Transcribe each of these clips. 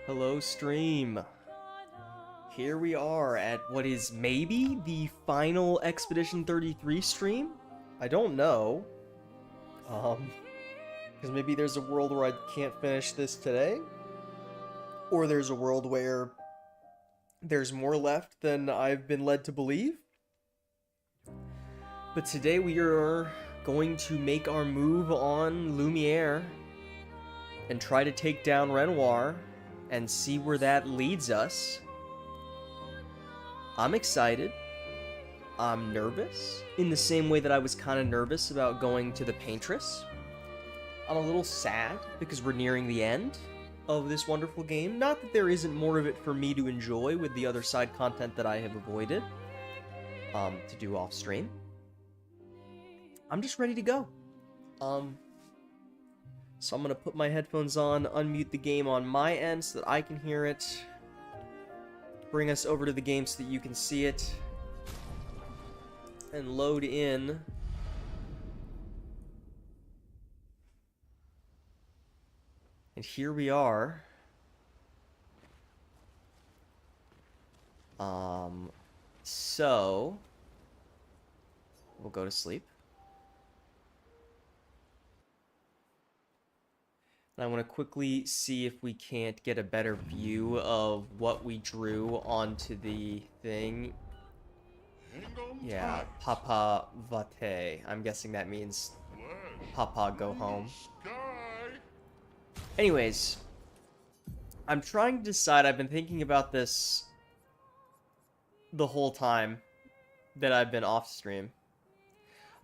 Hello, stream. Here we are at what is maybe the final Expedition 33 stream? I don't know. Because maybe there's a world where I can't finish this today. Or there's a world where there's more left than I've been led to believe. But today we are going to make our move on Lumiere and try to take down Renoir and see where that leads us. I'm excited. I'm nervous, in the same way that I was kind of nervous about going to the Paintress. I'm a little sad because we're nearing the end of this wonderful game. Not that there isn't more of it for me to enjoy with the other side content that I have avoided to do off stream. I'm just ready to go. So I'm gonna put my headphones on, unmute the game on my end so that I can hear it. Bring us over to the game so that you can see it. And load in. And here we are. So we'll go to sleep. And I want to quickly see if we can't get a better view of what we drew onto the thing. Yeah, Papa Vate. I'm guessing that means Papa go home. Anyways, I'm trying to decide. I've been thinking about this the whole time that I've been off stream.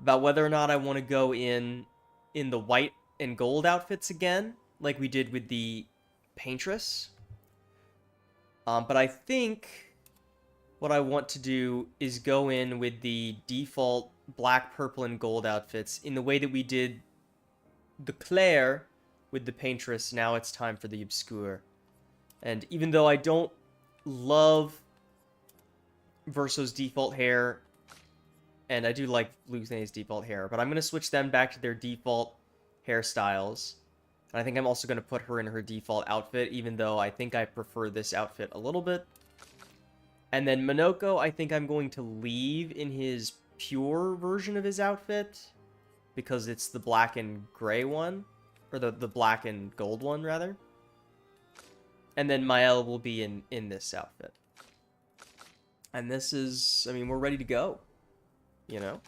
About whether or not I want to go in the white and gold outfits again, like we did with the Paintress. But I think what I want to do is go in with the default black, purple, and gold outfits in the way that we did the Claire with the Paintress. Now it's time for the Obscure. And even though I don't love Verso's default hair, and I do like Lucene's default hair, but I'm going to switch them back to their default hairstyles. And I think I'm also going to put her in her default outfit, even though I think I prefer this outfit a little bit. And then Minoko, I think I'm going to leave in his pure version of his outfit, because it's the black and gray one, or the black and gold one, rather. And then Mael will be in this outfit. And this is, I mean, we're ready to go, you know?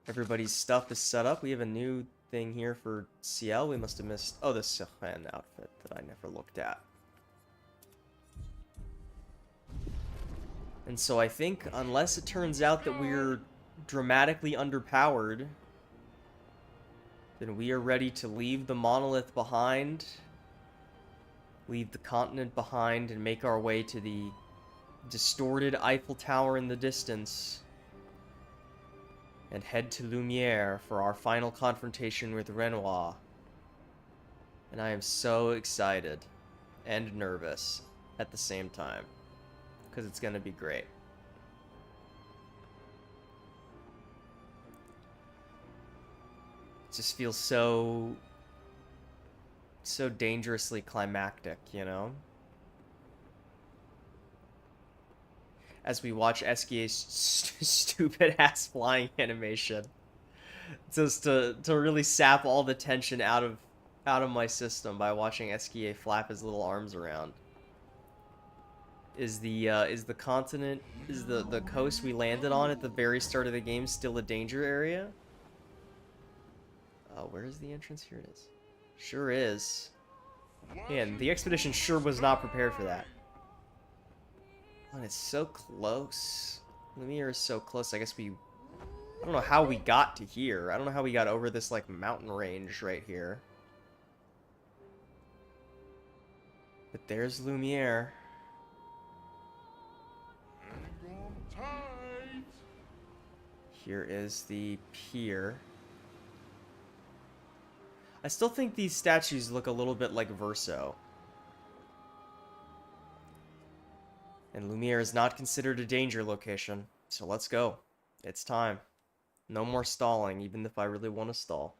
Everybody's stuff is set up. We have a new thing here for CL. We must have missed... Oh, the Seren outfit that I never looked at. And so I think, unless it turns out that we're dramatically underpowered, then we are ready to leave the monolith behind, leave the continent behind, and make our way to the distorted Eiffel Tower in the distance, and head to Lumiere for our final confrontation with Renoir. And I am so excited and nervous at the same time, because it's going to be great. It just feels so dangerously climactic, you know? As we watch Esquia's stupid ass flying animation, just to really sap all the tension out of my system by watching Esquia flap his little arms around. Is the continent, is the coast we landed on at the very start of the game still a danger area? Where is the entrance? Here it is. Sure is. Man, the expedition sure was not prepared for that. Oh, and it's so close. Lumiere is so close. I guess I don't know how we got to here. I don't know how we got over this, like, mountain range right here. But there's Lumiere. Here is the pier. I still think these statues look a little bit like Verso. And Lumiere is not considered a danger location, so let's go. It's time. No more stalling, even if I really want to stall.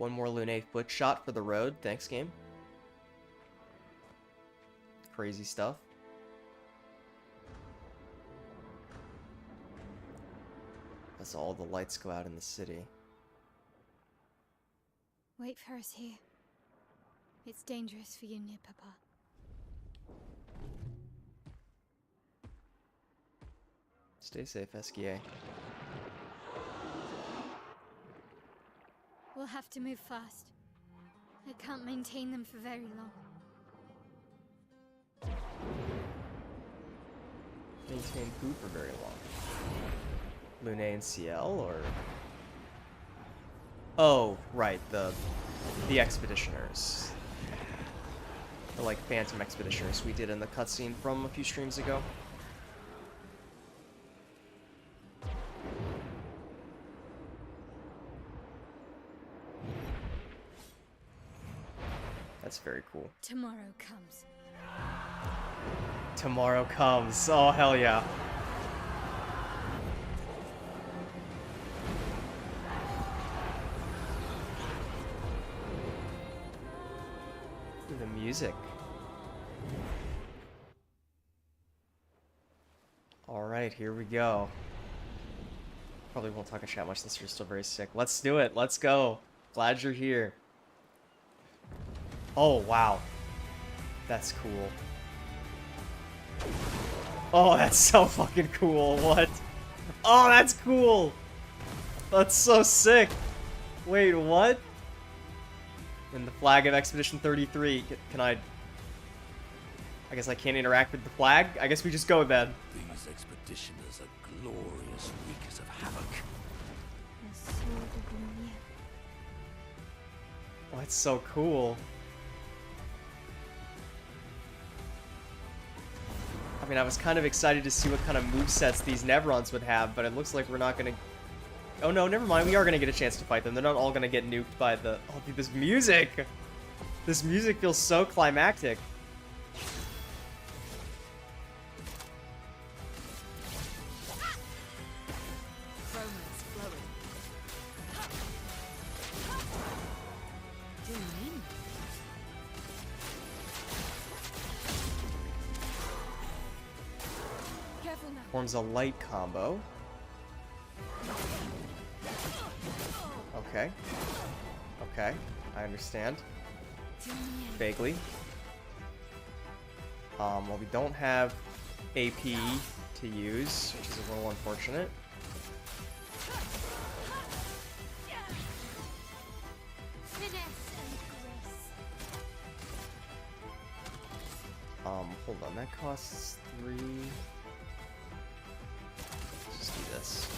One more Lunae foot shot for the road. Thanks, game. Crazy stuff. As all the lights go out in the city. Wait for us here. It's dangerous for you near Papa. Stay safe, SKA. We'll have to move fast. I can't maintain them for very long. Maintain who for very long? Lunae and CL, or... Oh, right, the Expeditioners. The, like, Phantom Expeditioners we did in the cutscene from a few streams ago. That's very cool. Tomorrow comes. Tomorrow comes. Oh, hell yeah. The music. Alright, here we go. Probably won't talk in chat much since you're still very sick. Let's do it. Let's go. Glad you're here. Oh, wow. That's cool. Oh, that's so fucking cool. What? Oh, that's cool. That's so sick. Wait, what? And the flag of Expedition 33. Can I guess I can't interact with the flag? I guess we just go then. These expeditioners are glorious wreakers of havoc. The sword of Lumiere. Oh, that's so cool. I mean, I was kind of excited to see what kind of movesets these Nevrons would have, but it looks like we're not gonna... Oh no, never mind, we are gonna get a chance to fight them. They're not all gonna get nuked by the... Oh, dude, this music! This music feels so climactic. Forms a light combo. Okay. Okay, I understand. Vaguely. Well, we don't have AP to use, which is a little unfortunate. Hold on, that costs 3. This.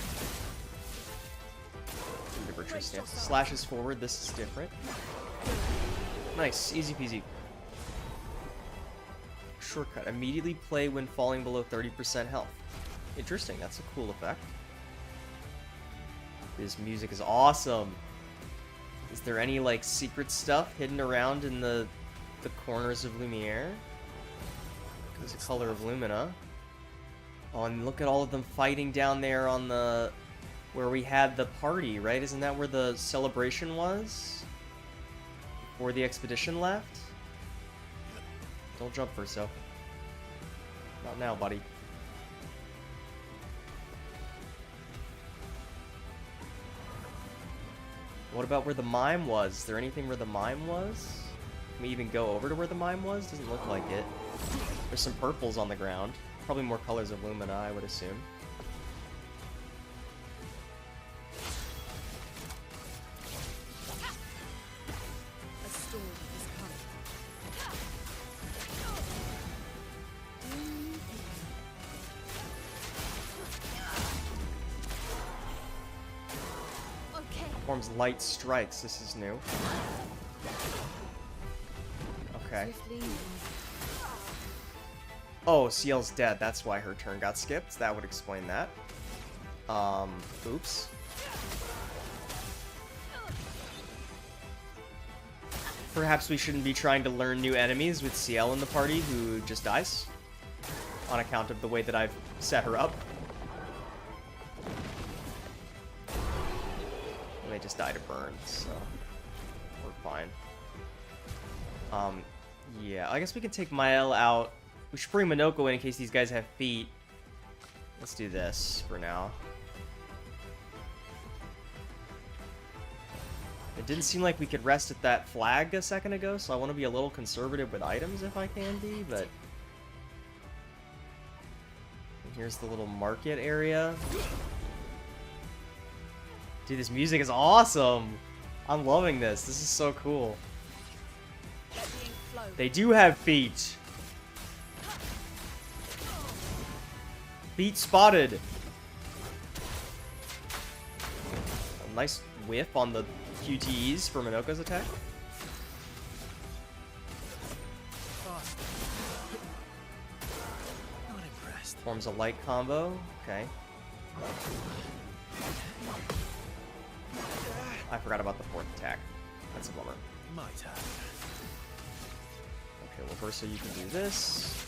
The virtuous stance. Slashes forward, this is different. Nice, easy peasy. Shortcut. Immediately play when falling below 30% health. Interesting, that's a cool effect. This music is awesome. Is there any, like, secret stuff hidden around in the corners of Lumiere? There's a color of Lumina. Oh, and look at all of them fighting down there on the... where we had the party, right? Isn't that where the celebration was? Before the expedition left? Don't jump for so. Not now, buddy. What about where the mime was? Is there anything where the mime was? Can we even go over to where the mime was? Doesn't look like it. There's some purples on the ground. Probably more colors of Lumina, I would assume. A storm is coming. Okay. Forms light strikes. This is new. Okay. Oh, CL's dead. That's why her turn got skipped. That would explain that. Oops. Perhaps we shouldn't be trying to learn new enemies with CL in the party who just dies. On account of the way that I've set her up. And they just die to burn, so... we're fine. Yeah, I guess we can take Mael out. We should bring Minoko in case these guys have feet. Let's do this for now. It didn't seem like we could rest at that flag a second ago, so I want to be a little conservative with items if I can be, but... Here's the little market area. Dude, this music is awesome! I'm loving this. This is so cool. They do have feet. Feet spotted. A nice whiff on the QTEs for Minoko's attack. Not impressed. Forms a light combo. Okay. I forgot about the fourth attack. That's a bummer. My turn. Okay, well, Versa, you can do this.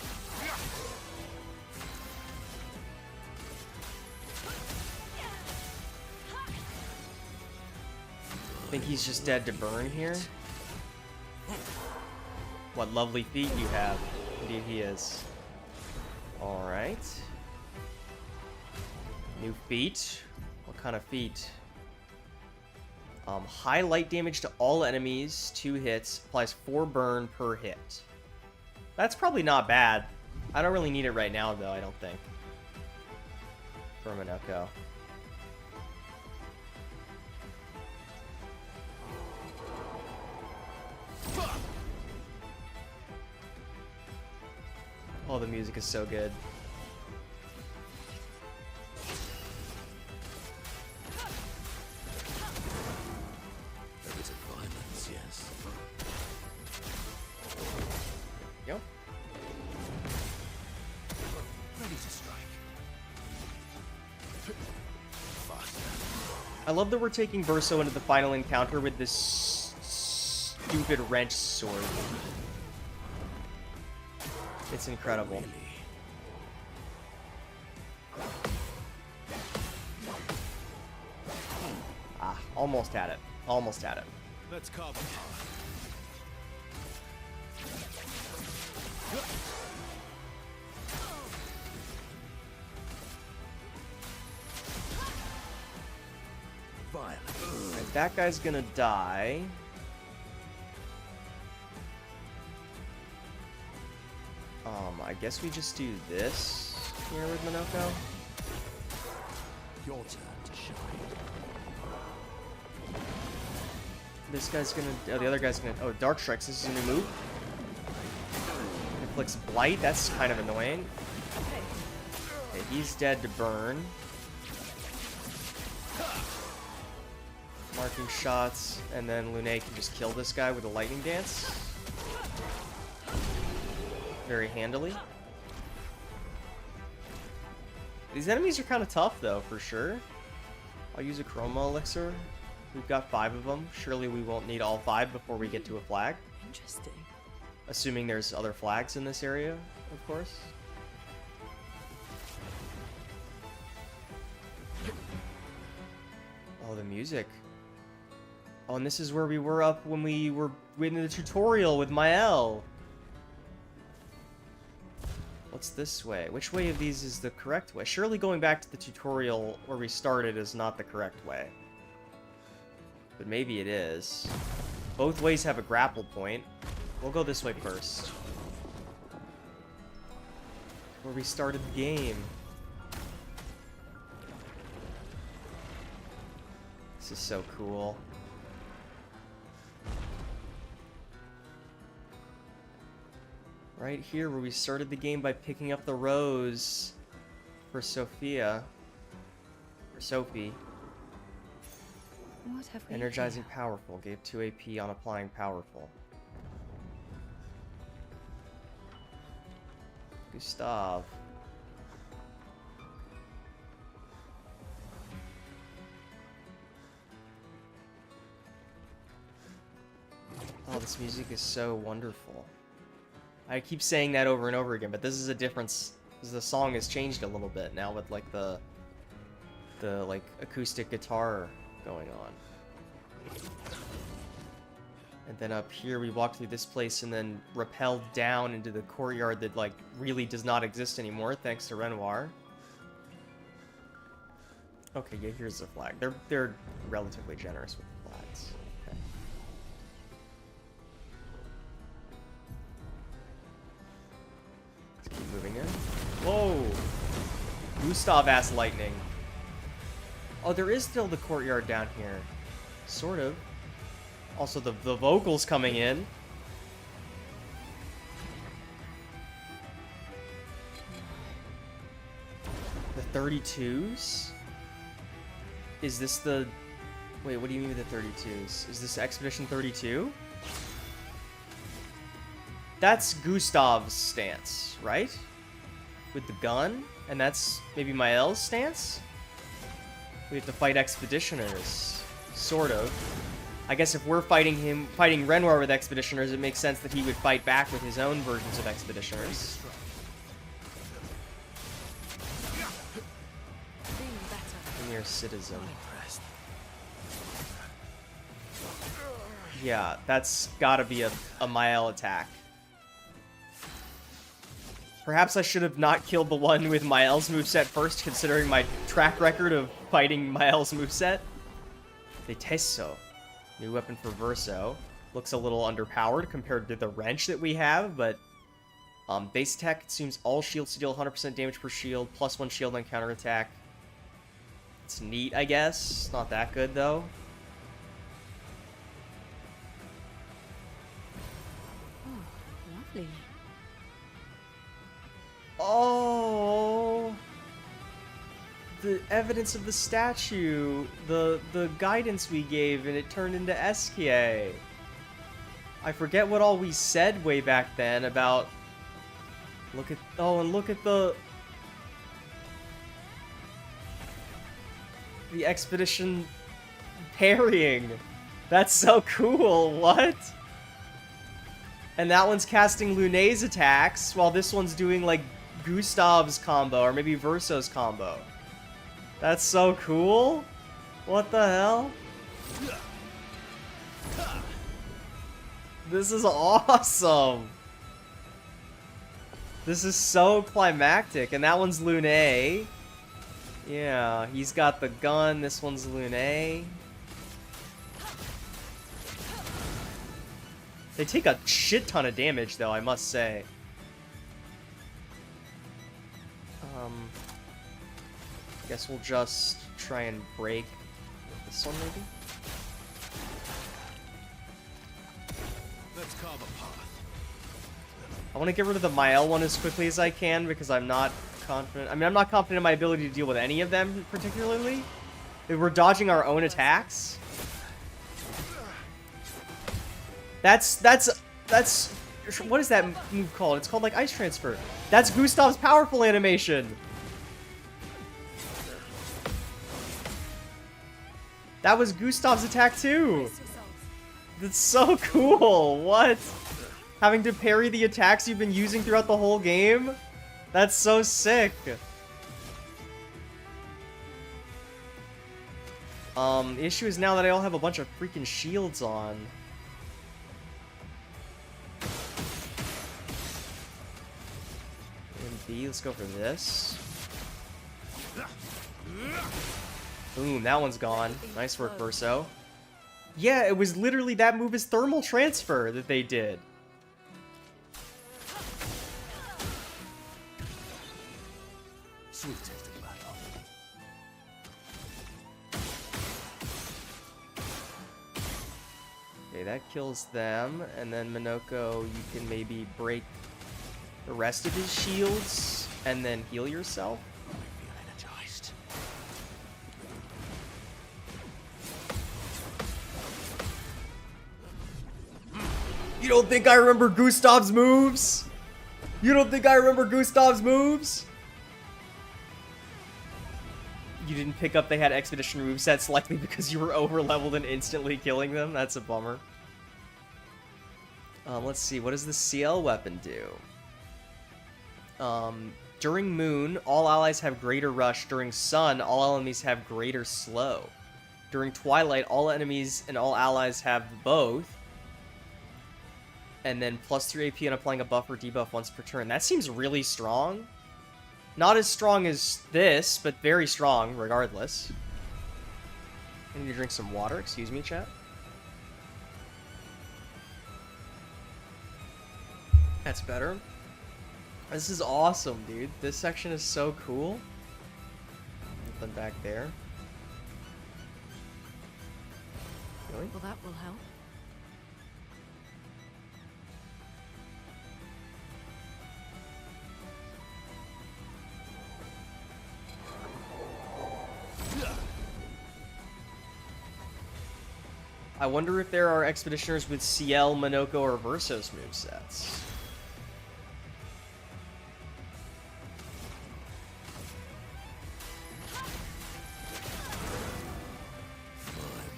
I think he's just dead to burn here. What lovely feet you have. Indeed he is. Alright. New feat. What kind of feat? High light damage to all enemies, 2 hits, applies 4 burn per hit. That's probably not bad. I don't really need it right now, though, I don't think. For Minoko. Oh, the music is so good. There is a violence, yes. Yep. Ready to strike. Faster. I love that we're taking Verso into the final encounter with this stupid wrench sword. It's incredible. Really? Ah, almost had it. Almost had it. Let's carbon Violence. Alright, that guy's gonna die. I guess we just do this here with Minoko. Your turn to shine. This guy's gonna... Oh, the other guy's gonna... Oh, Dark Strikes. This is a new move. Inflicts Blight. That's kind of annoying. Okay, he's dead to burn. Marking shots. And then Lune can just kill this guy with a Lightning Dance. Very handily. These enemies are kind of tough, though, for sure. I'll use a Chroma Elixir. We've got 5 of them. Surely we won't need all 5 before we get to a flag. Interesting. Assuming there's other flags in this area, of course. Oh, the music. Oh, and this is where we were up when we were in the tutorial with Mael. What's this way? Which way of these is the correct way? Surely going back to the tutorial where we started is not the correct way. But maybe it is. Both ways have a grapple point. We'll go this way first. Where we started the game. This is so cool. Right here where we started the game by picking up the rose for Sophia. For Sophie. What have we Energizing here? Powerful. Gave 2 AP on applying Powerful. Gustav. Oh, this music is so wonderful. I keep saying that over and over again, but this is a difference. The song has changed a little bit now with like the like acoustic guitar going on. And then up here, we walk through this place and then rappel down into the courtyard that, like, really does not exist anymore, thanks to Renoir. Okay, yeah, here's the flag. They're relatively generous with the flags. Okay. Let's keep moving in. Whoa! Gustav-ass lightning. Oh, there is still the courtyard down here. Sort of. Also, the vocals coming in. The 32s? Is this the... Wait, what do you mean with the 32s? Is this Expedition 32? That's Gustav's stance, right? With the gun? And that's maybe Mael's stance? We have to fight Expeditioners. Sort of. I guess if we're fighting Renoir with Expeditioners, it makes sense that he would fight back with his own versions of Expeditioners. Mere citizen. Yeah, that's gotta be a Mael attack. Perhaps I should have not killed the one with Mael's moveset first, considering my track record of fighting Mael's moveset. Detesso. New weapon for Verso. Looks a little underpowered compared to the wrench that we have, but... base attack consumes all shields to deal 100% damage per shield, +1 shield on counterattack. It's neat, I guess. Not that good, though. Oh, lovely. Oh! The evidence of the statue. The guidance we gave, and it turned into Eskia. I forget what all we said way back then about... Look at... Oh, and look at the expedition parrying. That's so cool. What? And that one's casting Lune's attacks, while this one's doing, like, Gustav's combo, or maybe Verso's combo. That's so cool. What the hell? This is awesome. This is so climactic. And that one's Lune. Yeah, he's got the gun. This one's Lune. They take a shit ton of damage, though, I must say. Guess we'll just try and break this one, maybe? Let's carve a path. I want to get rid of the Mael one as quickly as I can, because I'm not confident. I mean, I'm not confident in my ability to deal with any of them, particularly. If we're dodging our own attacks. That's... What is that move called? It's called, like, Ice Transfer. That's Gustav's powerful animation! That was Gustav's attack, too! That's so cool! What? Having to parry the attacks you've been using throughout the whole game? That's so sick! The issue is now that I all have a bunch of freaking shields on. And B, let's go for this. Boom, that one's gone. Nice work, Verso. Yeah, it was literally that move is thermal transfer that they did. Sweet tasting battle. Okay, that kills them, and then Minoko, you can maybe break the rest of his shields, and then heal yourself. I feel energized. You don't think I remember Gustav's moves? You don't think I remember Gustav's moves? You didn't pick up they had Expedition movesets likely because you were over-leveled and instantly killing them? That's a bummer. Let's see, what does the CL weapon do? During Moon, all allies have greater rush. During Sun, all enemies have greater slow. During Twilight, all enemies and all allies have both. And then plus 3 AP and applying a buff or debuff once per turn. That seems really strong. Not as strong as this, but very strong regardless. I need to drink some water. Excuse me, chat. That's better. This is awesome, dude. This section is so cool. Nothing back there. Really? Well, that will help. I wonder if there are expeditioners with CL, Monoko, or Versos movesets.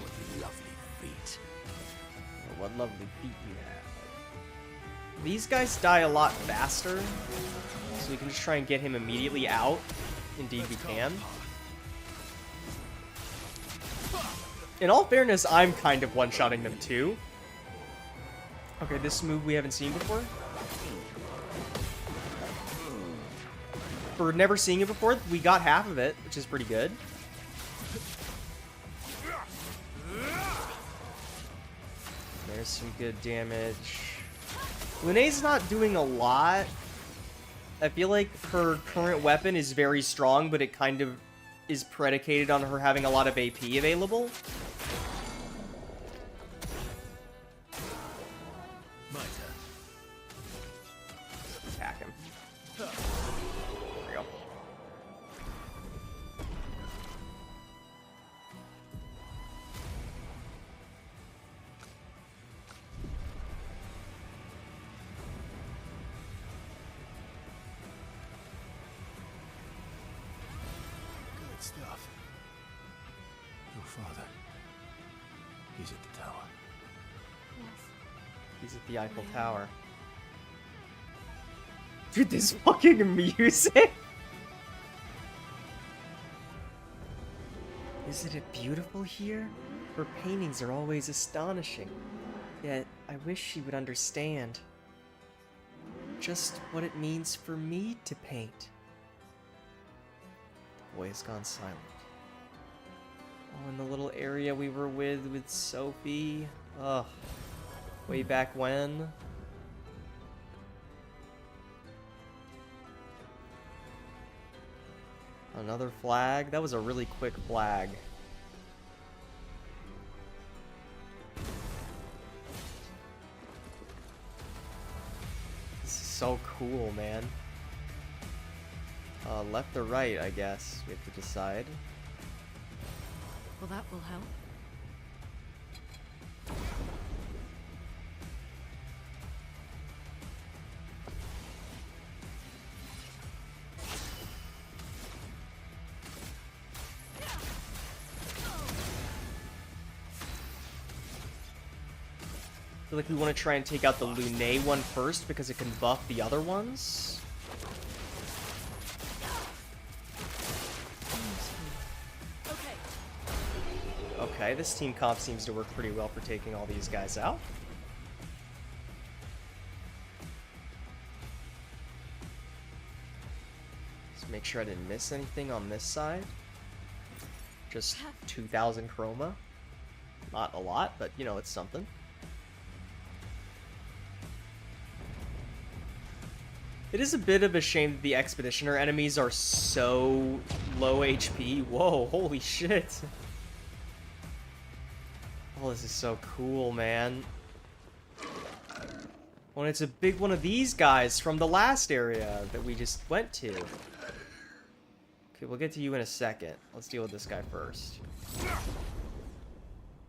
What lovely feet. Oh, what lovely feet you have. These guys die a lot faster, so we can just try and get him immediately out. Indeed we can. In all fairness, I'm kind of one-shotting them too. Okay, this move we haven't seen before. For never seeing it before, we got half of it, which is pretty good. There's some good damage. Lune's not doing a lot. I feel like her current weapon is very strong, but it kind of is predicated on her having a lot of AP available. Attack him. There we go. Good stuff. Your father. He's at the tower. Yes. He's at the Eiffel Tower. Dude, this fucking music! Isn't it beautiful here? Her paintings are always astonishing. Yet, I wish she would understand just what it means for me to paint. The boy has gone silent. Oh, in the little area we were with Sophie. Ugh. Way back when. Another flag? That was a really quick flag. This is so cool, man. Left or right, I guess. We have to decide. Well, that will help. I feel like we want to try and take out the Lunae one first because it can buff the other ones. Okay, this team comp seems to work pretty well for taking all these guys out. Just make sure I didn't miss anything on this side. Just 2,000 chroma. Not a lot, but you know, it's something. It is a bit of a shame that the Expeditioner enemies are so low HP. Whoa, holy shit. Oh, this is so cool, man. When it's a big one of these guys from the last area that we just went to. Okay, we'll get to you in a second. Let's deal with this guy first.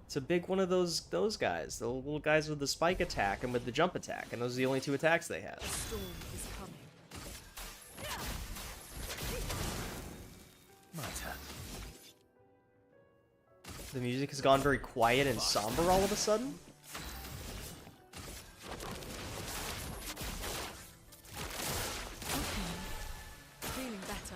It's a big one of those guys. The little guys with the spike attack and with the jump attack. And those are the only two attacks they have. Storm is coming. My turn. The music has gone very quiet and somber all of a sudden. Okay. Feeling better.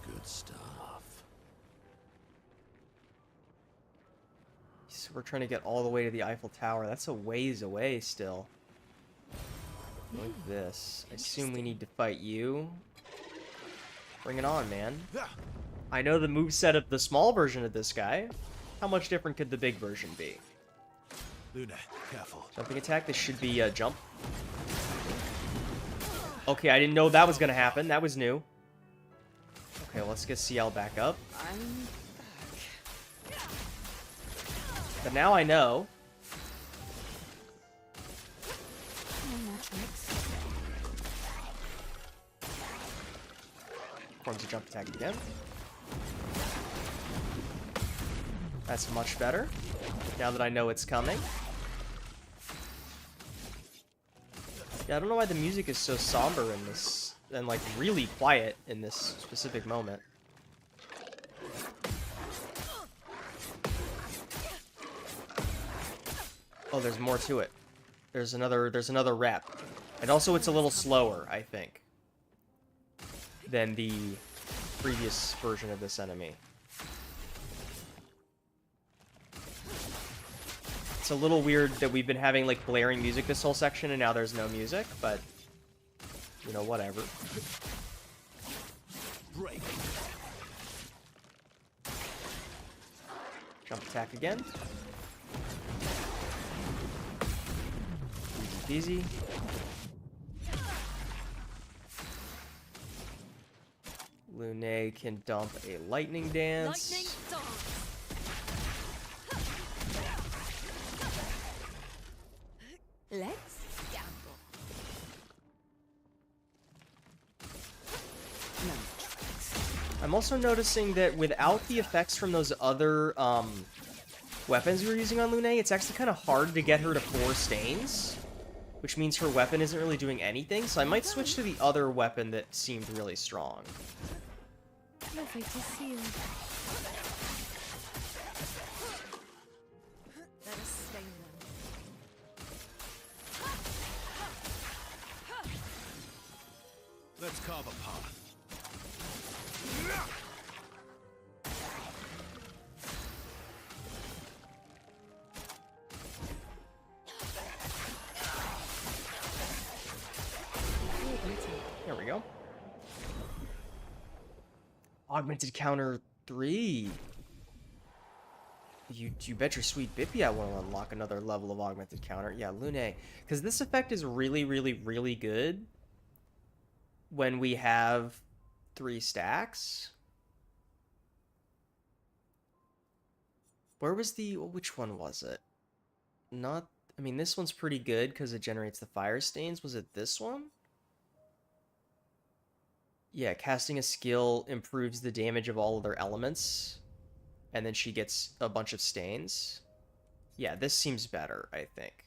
Good stuff. So we're trying to get all the way to the Eiffel Tower. That's a ways away still. Like this. I assume we need to fight you. Bring it on, man. I know the moveset of the small version of this guy. How much different could the big version be? Luna, careful. Jumping attack. This should be a jump. Okay, I didn't know that was going to happen. That was new. Okay, let's get CL back up. I'm back. But now I know. No more tricks. Performs a jump attack again. That's much better. Now that I know it's coming. Yeah, I don't know why the music is so somber in this, and like really quiet in this specific moment. Oh, there's more to it. There's another rep. And also it's a little slower, I think, than the previous version of this enemy. It's a little weird that we've been having like blaring music this whole section and now there's no music, but you know, whatever. Break. Jump attack again. Easy peasy. Lumiere can dump a lightning dance. Lightning dance. Let's gamble. No tricks. I'm also noticing that without the effects from those other weapons we were using on Lumiere, it's actually kind of hard to get her to 4 stains, which means her weapon isn't really doing anything, so I might switch to the other weapon that seemed really strong. Lovely to see you. Let us stain them. Let's carve a path. There we go. Augmented counter 3. You bet your sweet Bippy I want to unlock another level of augmented counter. Yeah, Lumiere. Because this effect is really, really, really good when we have 3 stacks. Where was which one was it? Not, I mean, this one's pretty good because it generates the fire stains. Was it this one? Yeah, casting a skill improves the damage of all other elements. And then she gets a bunch of stains. Yeah, this seems better, I think.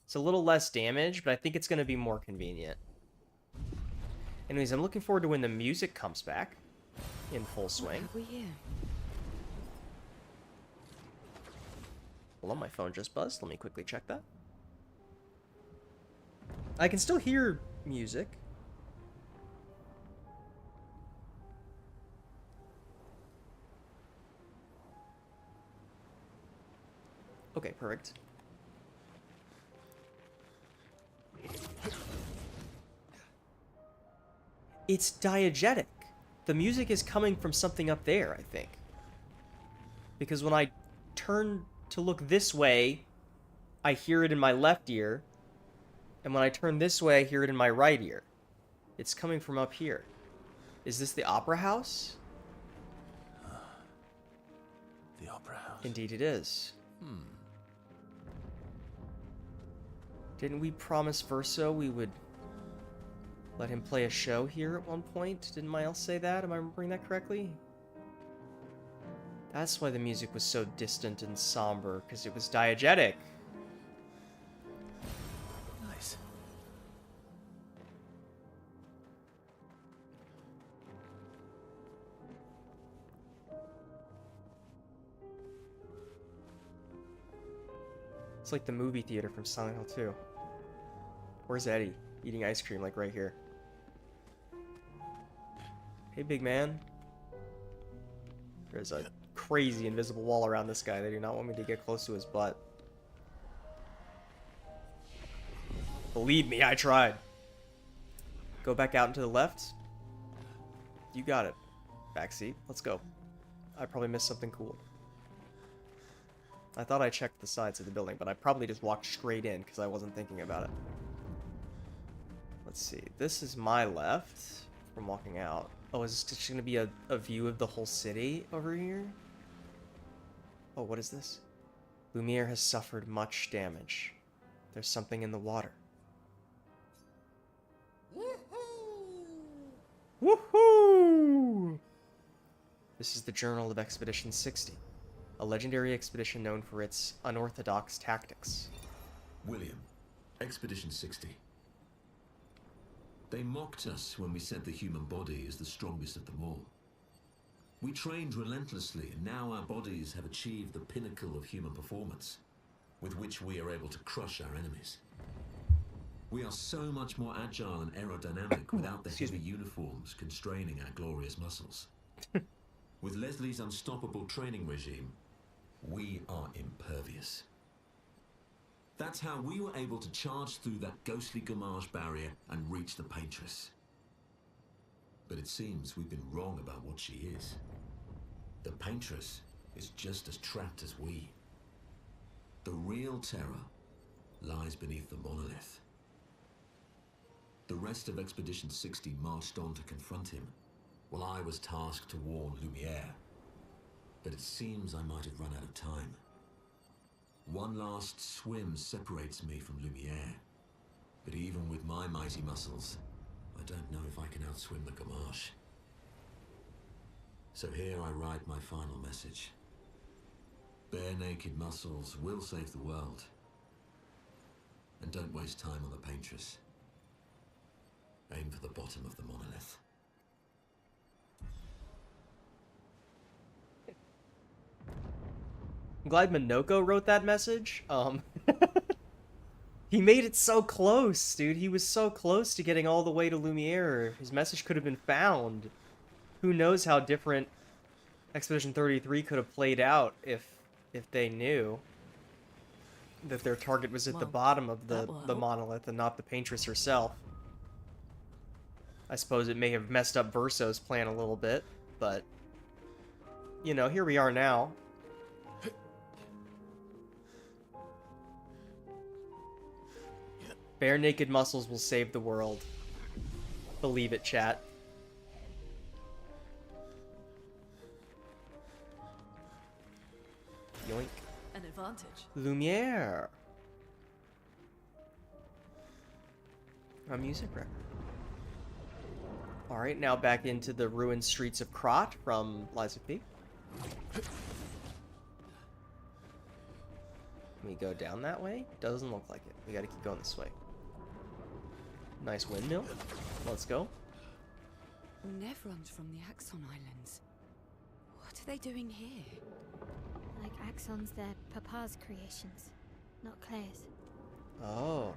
It's a little less damage, but I think it's going to be more convenient. Anyways, I'm looking forward to when the music comes back in full swing. What have we here? Hold on, my phone just buzzed. Let me quickly check that. I can still hear music. Okay, perfect. It's diegetic. The music is coming from something up there, I think. Because when I turn to look this way, I hear it in my left ear. And when I turn this way, I hear it in my right ear. It's coming from up here. Is this the opera house? The opera house. Indeed it is. Didn't we promise Verso we would let him play a show here at one point? Didn't Miles say that? Am I remembering that correctly? That's why the music was so distant and somber, because it was diegetic. Nice. It's like the movie theater from Silent Hill 2. Where's Eddie? Eating ice cream, like right here. Hey, big man. There's a crazy invisible wall around this guy. They do not want me to get close to his butt. Believe me, I tried. Go back out and to the left. You got it. Backseat. Let's go. I probably missed something cool. I thought I checked the sides of the building, but I probably just walked straight in because I wasn't thinking about it. Let's see. This is my left from walking out. Oh, is this just going to be a view of the whole city over here? Oh, what is this? Lumiere has suffered much damage. There's something in the water. Woohoo! This is the Journal of Expedition 60, a legendary expedition known for its unorthodox tactics. William, Expedition 60. They mocked us when we said the human body is the strongest of them all. We trained relentlessly, and now our bodies have achieved the pinnacle of human performance, with which we are able to crush our enemies. We are so much more agile and aerodynamic without the heavy uniforms constraining our glorious muscles. With Leslie's unstoppable training regime, we are impervious. That's how we were able to charge through that ghostly Gamage barrier and reach the Paintress. But it seems we've been wrong about what she is. The Paintress is just as trapped as we. The real terror lies beneath the monolith. The rest of Expedition 60 marched on to confront him, while I was tasked to warn Lumiere. But it seems I might have run out of time. One last swim separates me from Lumiere, but even with my mighty muscles, I don't know if I can outswim the Gamage. So here I write my final message. Bare naked muscles will save the world. And don't waste time on the Paintress. Aim for the bottom of the monolith. I'm glad Minoko wrote that message. He made it so close, dude. He was so close to getting all the way to Lumiere. His message could have been found. Who knows how different Expedition 33 could have played out if they knew that their target was at the bottom of the monolith and not the Paintress herself. I suppose it may have messed up Verso's plan a little bit, but you know, here we are now. Bare naked muscles will save the world. Believe it, chat. Yoink. An advantage. Lumiere. A music record. Alright, now back into the ruined streets of Krat from Lies of P. Can we go down that way? Doesn't look like it. We gotta keep going this way. Nice windmill. Let's go. Nevrons from the Axon Islands. What are they doing here? Like Axons, they're Papa's creations, not Claire's. Oh.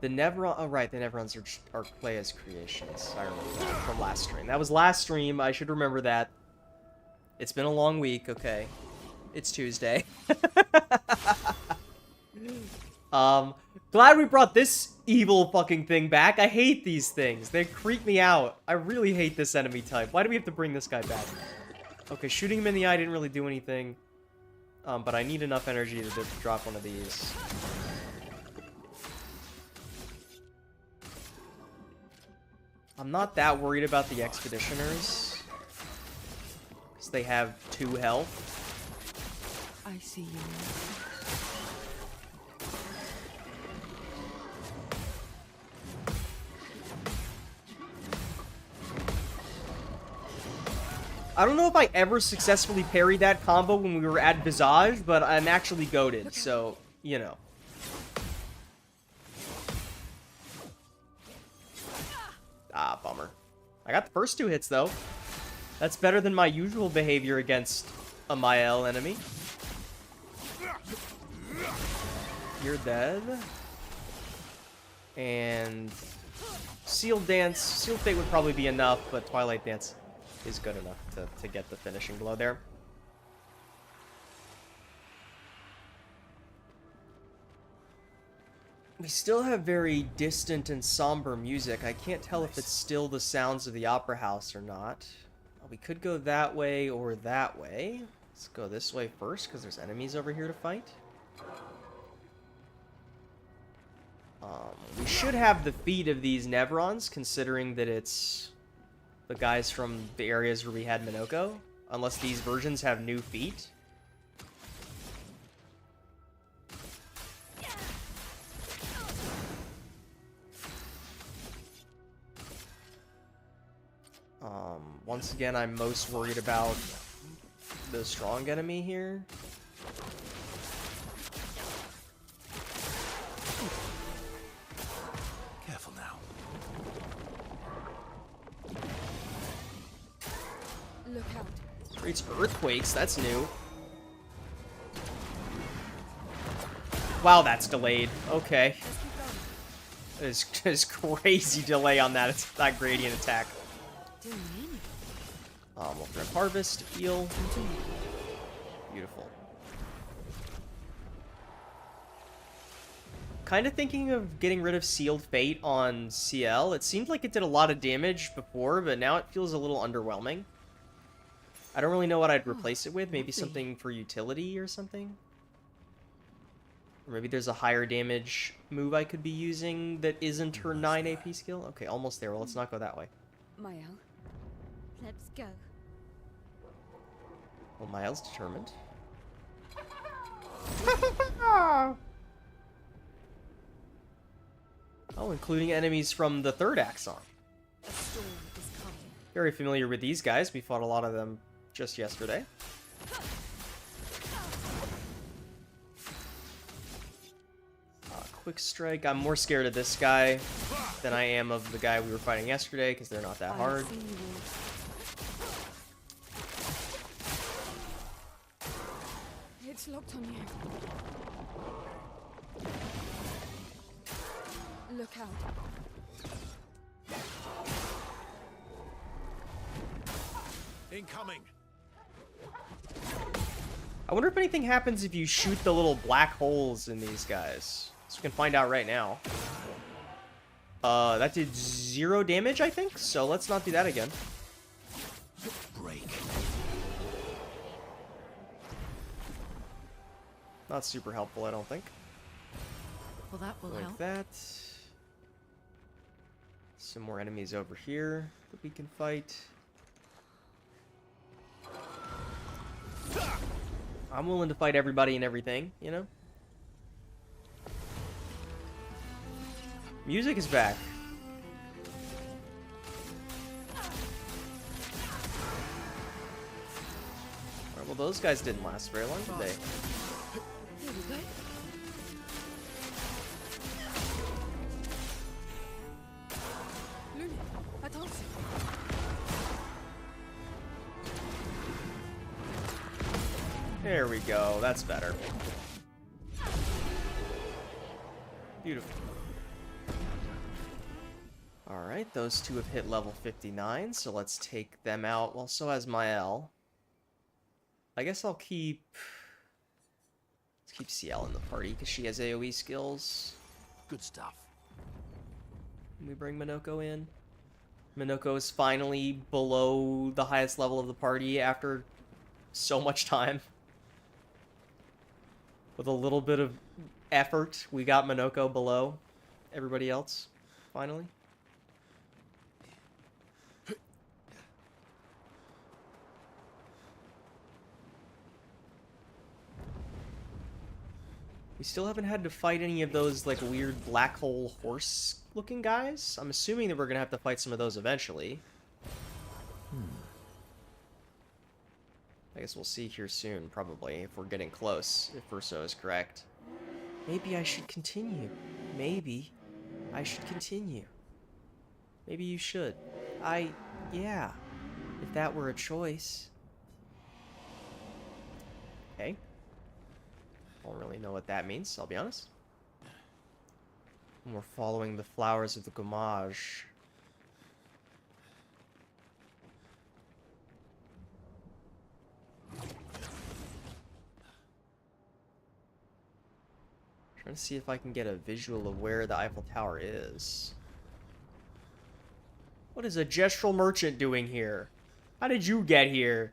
The Nevron... Oh, right. The Nevrons are Clea's creations. I remember that from last stream. That was last stream. I should remember that. It's been a long week. Okay. It's Tuesday. Glad we brought this evil fucking thing back. I hate these things. They creep me out. I really hate this enemy type. Why do we have to bring this guy back? Okay, shooting him in the eye didn't really do anything. But I need enough energy to drop one of these. I'm not that worried about the Expeditioners, because they have 2 health. I see you. I don't know if I ever successfully parried that combo when we were at Visage, but I'm actually goated, so, you know. Ah, bummer. I got the first 2 hits, though. That's better than my usual behavior against a Mael enemy. You're dead. And Sealed Dance. Sealed Fate would probably be enough, but Twilight Dance is good enough to get the finishing blow there. We still have very distant and somber music. I can't tell if it's still the sounds of the opera house or not. We could go that way or that way. Let's go this way first, because there's enemies over here to fight. We should have the feet of these Nevrons, considering that it's the guys from the areas where we had Minoko. Unless these versions have new feet. Once again, I'm most worried about the strong enemy here. Careful now. Look out. Creates earthquakes, that's new. Wow, that's delayed. Okay. There's crazy delay on that gradient attack. We'll grab harvest, heal. Beautiful. Kind of thinking of getting rid of Sealed Fate on CL. It seemed like it did a lot of damage before, but now it feels a little underwhelming. I don't really know what I'd replace it with. Maybe something for utility or something? Or maybe there's a higher damage move I could be using that isn't her 9 AP skill? Okay, almost there. Well, let's not go that way. Mael. Let's go. Well, Mael's determined. Oh, including enemies from the third Axon. A storm is coming. Very familiar with these guys. We fought a lot of them just yesterday. Quick strike. I'm more scared of this guy than I am of the guy we were fighting yesterday, because they're not that hard. It's locked on you. Look out. Incoming. I wonder if anything happens if you shoot the little black holes in these guys. So we can find out right now. That did 0 damage, I think. So let's not do that again. Break. Not super helpful, I don't think. Well, that will Like help. that. Some more enemies over here that we can fight. I'm willing to fight everybody and everything, you know? Music is back. Alright, well, those guys didn't last very long, did they? Here we go. Lumiere, attention. There we go. That's better. Beautiful. Alright, those two have hit level 59, so let's take them out. Well, so has Mael. I guess I'll keep... Let's keep CL in the party, because she has AoE skills. Good stuff. Can we bring Minoko in? Minoko is finally below the highest level of the party after so much time. With a little bit of effort, we got Minoko below everybody else, finally. We still haven't had to fight any of those, like, weird black hole horse-looking guys. I'm assuming that we're gonna have to fight some of those eventually. I guess we'll see here soon, probably, if we're getting close, if Verso is correct. Maybe I should continue. Maybe I should continue. Maybe you should. Yeah. If that were a choice. Okay. Don't really know what that means, I'll be honest. And we're following the flowers of the gommage. Trying to see if I can get a visual of where the Eiffel Tower is. What is a gestural merchant doing here? How did you get here?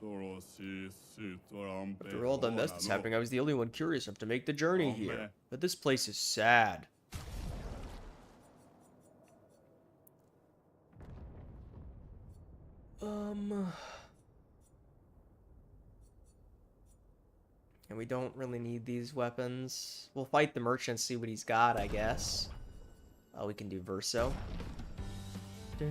After all the mess that's happening, I was the only one curious enough to make the journey here. But this place is sad. And we don't really need these weapons. We'll fight the merchant, see what he's got, I guess. Oh, we can do Verso. Oh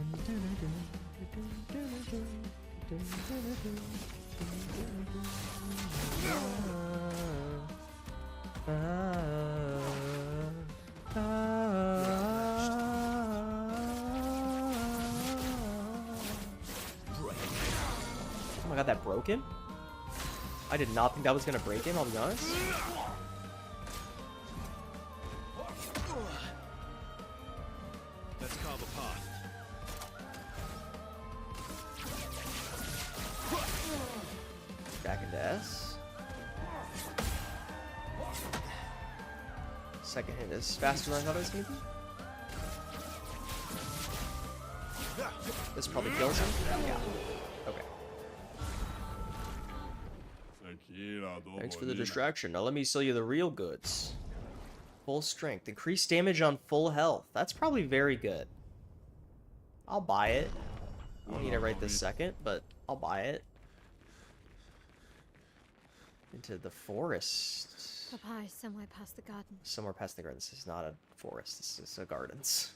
my god, that broke him? I did not think that was gonna break him, I'll be honest. Let's carve a path. Back into S. Second hit is faster than I thought it was gonna be. This probably kills him. Yeah. Okay. Thanks for the distraction. Now let me sell you the real goods. Full strength. Increased damage on full health. That's probably very good. I'll buy it. I don't need it right this second, but I'll buy it. Into the forest. Papa is somewhere past the garden. Somewhere past the garden. This is not a forest. This is a gardens.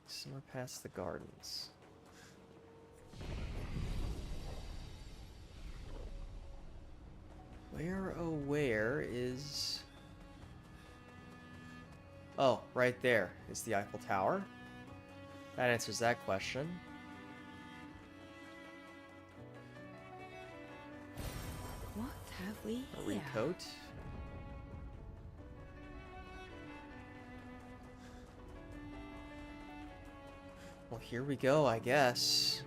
Somewhere past the gardens. Where, oh, where is... Oh, right there is the Eiffel Tower. That answers that question. What have we A here? recoat. Well, here we go, I guess.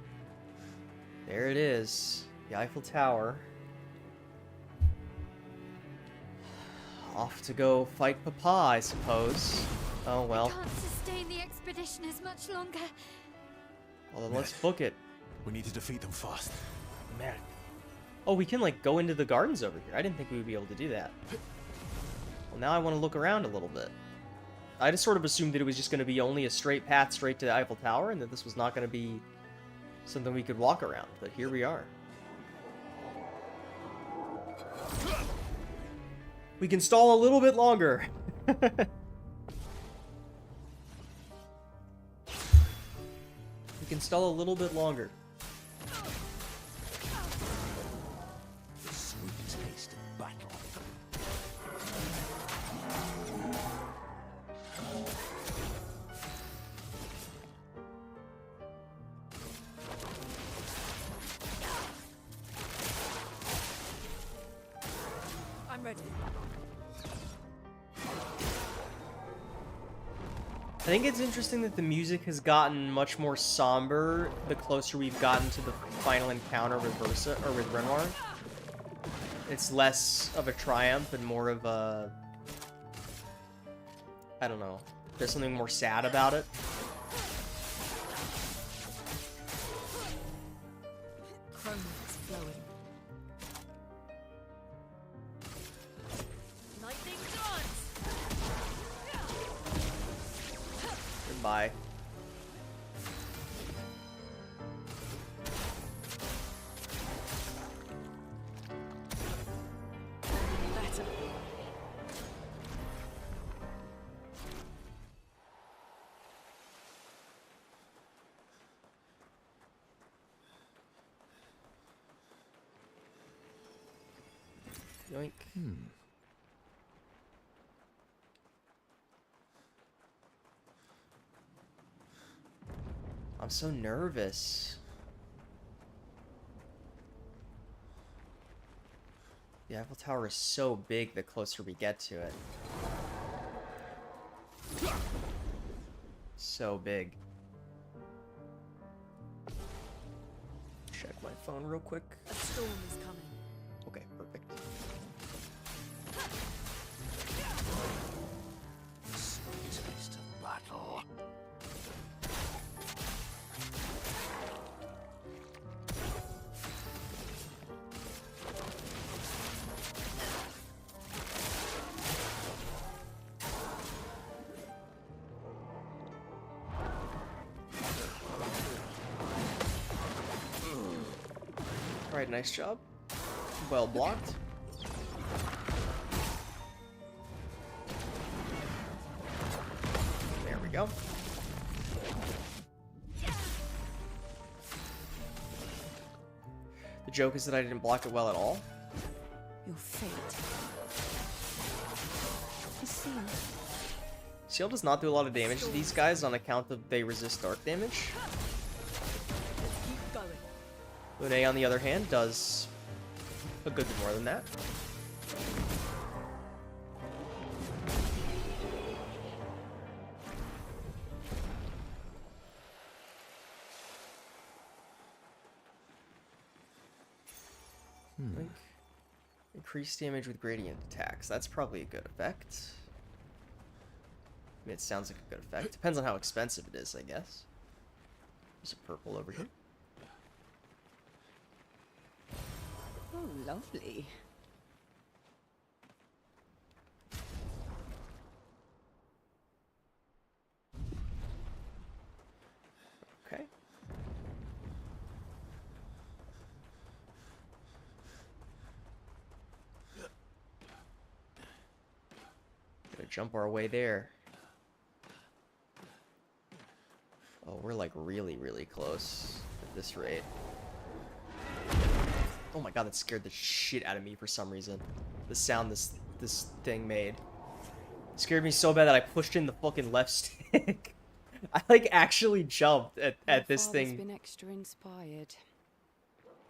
There it is. The Eiffel Tower. Off to go fight Papa, I suppose. Oh, well. I can't sustain the expedition as much longer. Well, then let's book it. We need to defeat them fast. Man. Oh, we can, like, go into the gardens over here. I didn't think we would be able to do that. Well, now I want to look around a little bit. I just sort of assumed that it was just going to be only a straight path straight to the Eiffel Tower, and that this was not going to be something we could walk around. But here we are. We can stall a little bit longer. We can stall a little bit longer. The sweet taste of battle. I'm ready. I think it's interesting that the music has gotten much more somber the closer we've gotten to the final encounter with Versa or with Renoir. It's less of a triumph and more of a, I don't know. There's something more sad about it. Chrome is flowing. Lightning dance. Goodbye. Better. Yoink. I'm so nervous. The Eiffel Tower is so big the closer we get to it. So big. Check my phone real quick. A storm is coming. Okay, perfect. Sweet taste of battle. Alright, nice job. Well blocked. There we go. The joke is that I didn't block it well at all. Your fate is sealed. Seal does not do a lot of damage to these guys on account of they resist dark damage. Keep going. Lumiere, on the other hand, does a good bit more than that. Like, increased damage with gradient attacks. That's probably a good effect. I mean, it sounds like a good effect. Depends on how expensive it is, I guess. There's a purple over here. Oh, lovely. Okay. Gonna jump our way there. Oh, we're like really, really close at this rate. Oh my god, that scared the shit out of me for some reason. The sound this thing made. It scared me so bad that I pushed in the fucking left stick. I like actually jumped at this thing. Been extra inspired.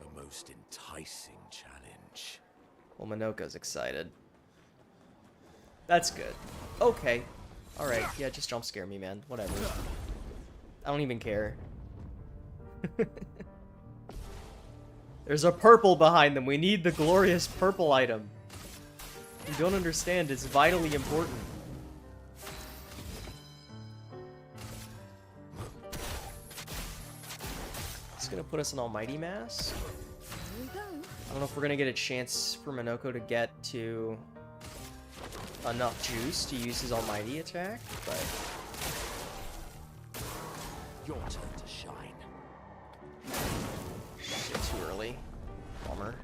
A most enticing challenge. Well, Minoko's excited. That's good. Okay. Alright, yeah, just jump scare me, man. Whatever. I don't even care. There's a purple behind them. We need the glorious purple item. You don't understand. It's vitally important. It's gonna put us in Almighty Mass. Here we go. I don't know if we're gonna get a chance for Minoko to get to enough juice to use his Almighty attack, but Your turn to shine. shit, too early. Bummer.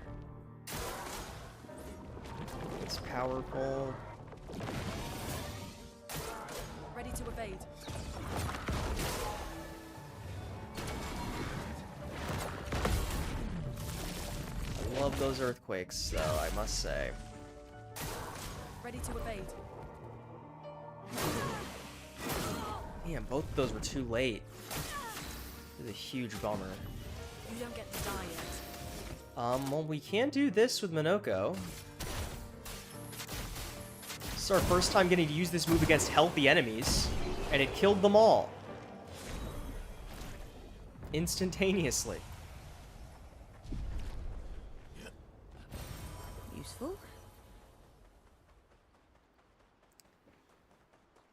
It's powerful. Ready to evade. I love those earthquakes, though, I must say. Ready to evade. Man, both of those were too late. This is a huge bummer. You don't get to die yet. Well, we can do this with Minoko. This is our first time getting to use this move against healthy enemies, and it killed them all. Instantaneously. Useful.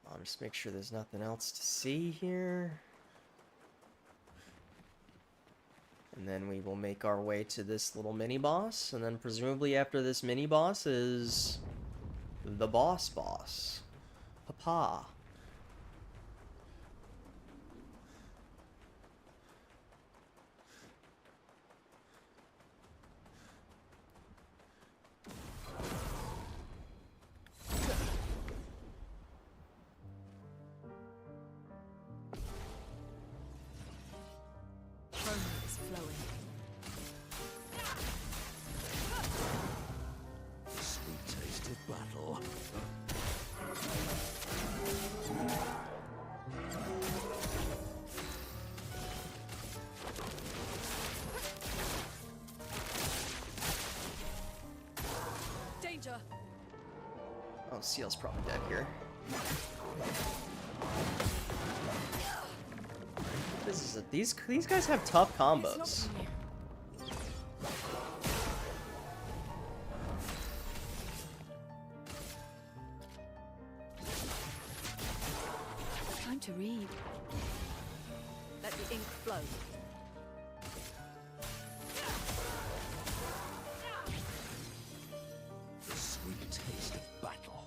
I'll just make sure there's nothing else to see here. And then we will make our way to this little mini-boss, and then presumably after this mini-boss is the boss. Papa. Chroma is flowing. The sweet taste of battle. Danger. Oh, Seal's probably dead here. This is these guys have tough It's not combos. from you. to read. Let the ink flow. The sweet taste of battle.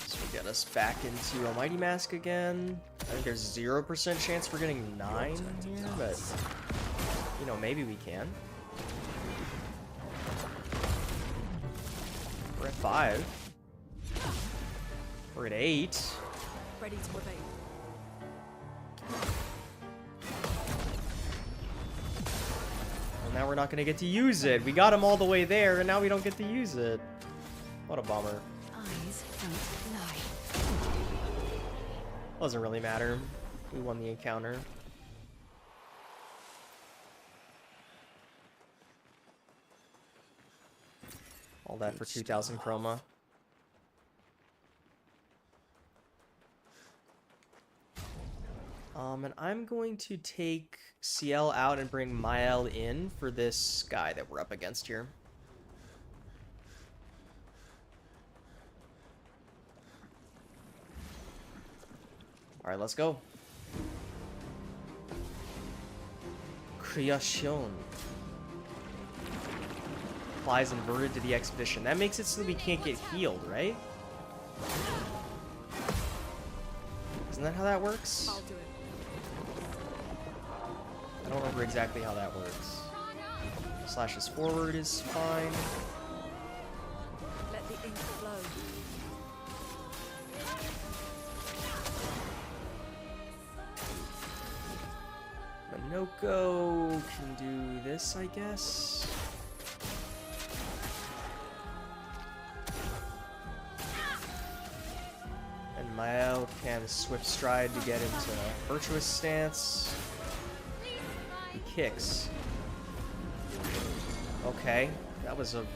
So we get us back into a Mighty Mask again. I think there's 0% chance we're getting 9 here, but you know, maybe we can. We're at 5. We're at 8. Ready to obey. And now we're not gonna get to use it. We got him all the way there, and now we don't get to use it. What a bummer. Eyes don't lie. Doesn't really matter. We won the encounter. All that for 2,000 chroma. And I'm going to take CL out and bring Mael in for this guy that we're up against here. Alright, let's go. Creation. Applies inverted to the expedition. That makes it so that we can't get healed, right? Isn't that how that works? I'll do it. I don't remember exactly how that works. Slashes forward is fine. Let the ink flow. Minoko can do this, I guess. And Mael can Swift Stride to get into Virtuous Stance. He kicks. Okay, that was an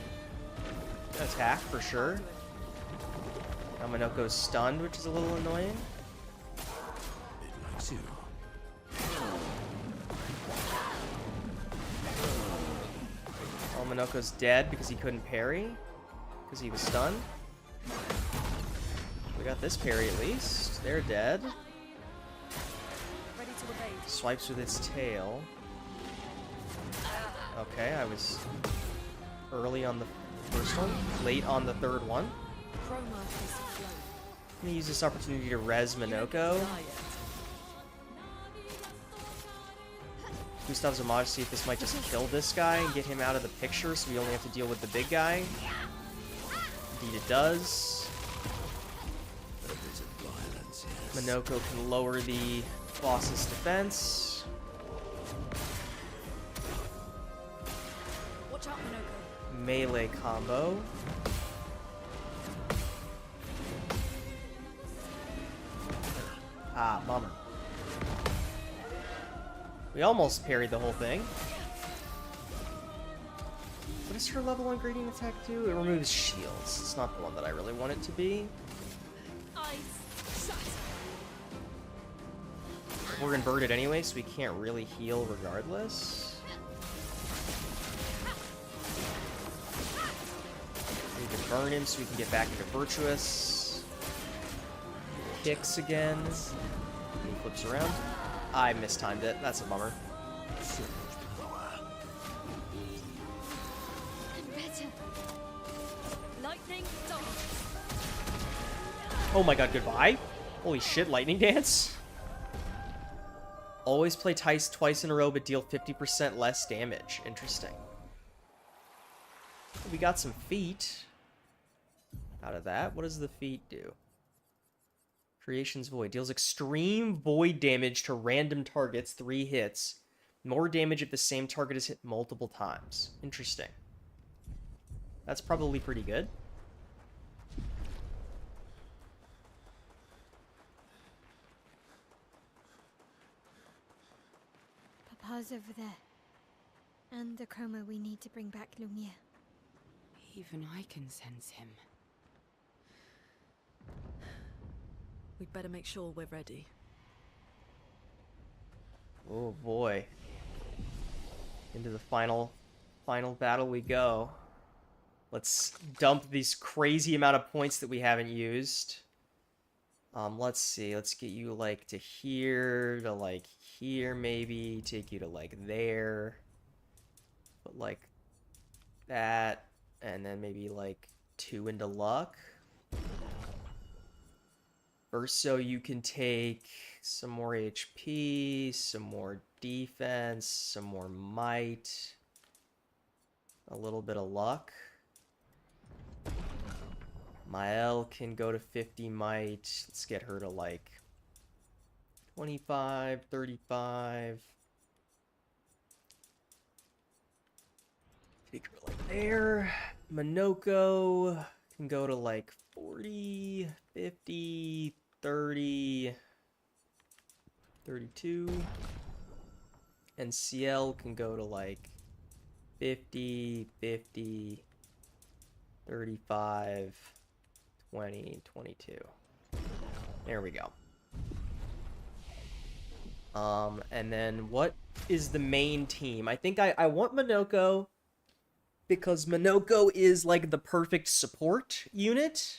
attack for sure. Now Minoko's stunned, which is a little annoying. It likes you. Oh, Minoko's dead because he couldn't parry. Because he was stunned. We got this parry at least. They're dead. Ready to obey. Swipes with its tail. Okay, I was early on the first one, late on the third one. Chroma is to flow. I'm gonna use this opportunity to res Minoko. Gustav's homage, see if this might just kill this guy and get him out of the picture so we only have to deal with the big guy. Indeed it does. A bit of violence, yes. Minoko can lower the boss's defense. Watch out, Minoko. Melee combo. Ah, bummer. We almost parried the whole thing. What does her level 1 gradient attack do? It removes shields. It's not the one that I really want it to be. We're inverted anyway, so we can't really heal regardless. We can burn him so we can get back into Virtuous. Kicks again. He flips around. I mistimed it. That's a bummer. So much power. Better. Lightning dance. Oh my god, goodbye. Holy shit, lightning dance. Always play Tice twice in a row but deal 50% less damage. Interesting. We got some feet out of that. What does the feat do? Creation's Void. Deals extreme void damage to random targets, 3 hits. More damage if the same target is hit multiple times. Interesting. That's probably pretty good. Papa's over there. And the chroma we need to bring back Lumiere. Even I can sense him. We'd better make sure we're ready. Oh boy. Into the final battle we go. Let's dump this crazy amount of points that we haven't used. Let's see. Let's get you like to here to like here maybe. Take you to like there. Put like that, and then maybe like 2 into luck. Verso, you can take some more HP, some more defense, some more might, a little bit of luck. Mael can go to 50 might. Let's get her to like 25, 35. Take her like there. Minoko can go to like 40, 50, 30, 32. And CL can go to like 50, 50, 35, 20, 22. There we go. And then what is the main team? I think I want Minoko because Minoko is like the perfect support unit.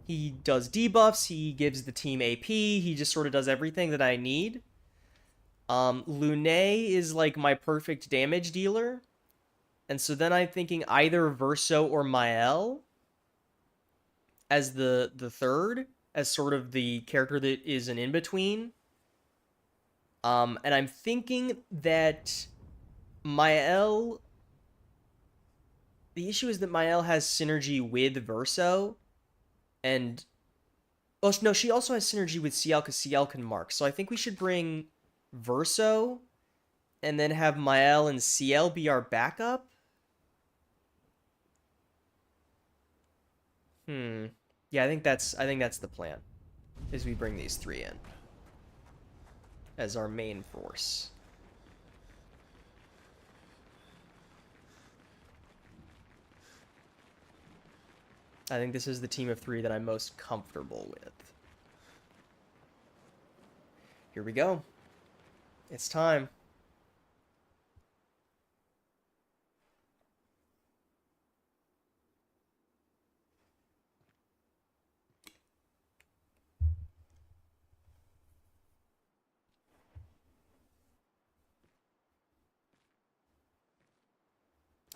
He does debuffs, he gives the team AP, he just sort of does everything that I need. Lumiere is like my perfect damage dealer. And so then I'm thinking either Verso or Mael as the third, as sort of the character that is an in-between. And I'm thinking that Mael... The issue is that Mael has synergy with Verso, and... Oh, no, she also has synergy with CL, because CL can mark. So I think we should bring Verso, and then have Mael and CL be our backup. Yeah, I think that's the plan. Is we bring these 3 in as our main force. I think this is the team of 3 that I'm most comfortable with. Here we go. It's time.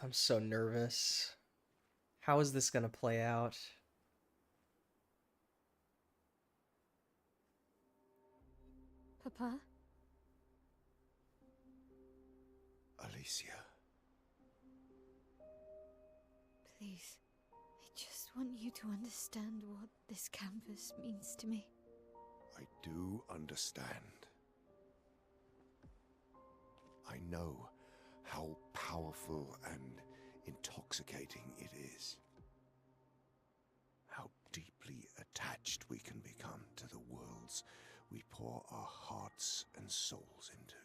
I'm so nervous. How is this gonna play out? Papa? Alicia. Please. I just want you to understand what this canvas means to me. I do understand. I know how powerful and intoxicating it is. How deeply attached we can become to the worlds we pour our hearts and souls into.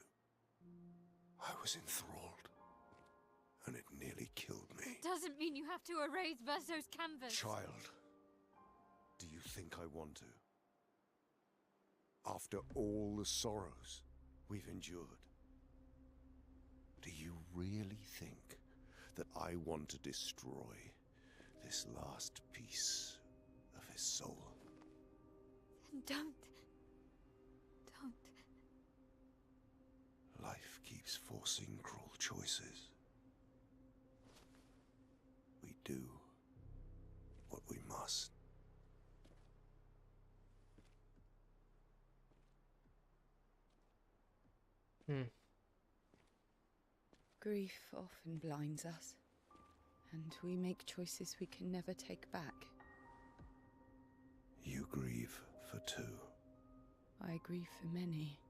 I was enthralled, and it nearly killed me. It doesn't mean you have to erase Verso's canvas. Child, do you think I want to? After all the sorrows we've endured, do you really think that I want to destroy this last piece of his soul? Then don't. Life keeps forcing cruel choices. We do what we must. Grief often blinds us, and we make choices we can never take back. You grieve for 2. I grieve for many.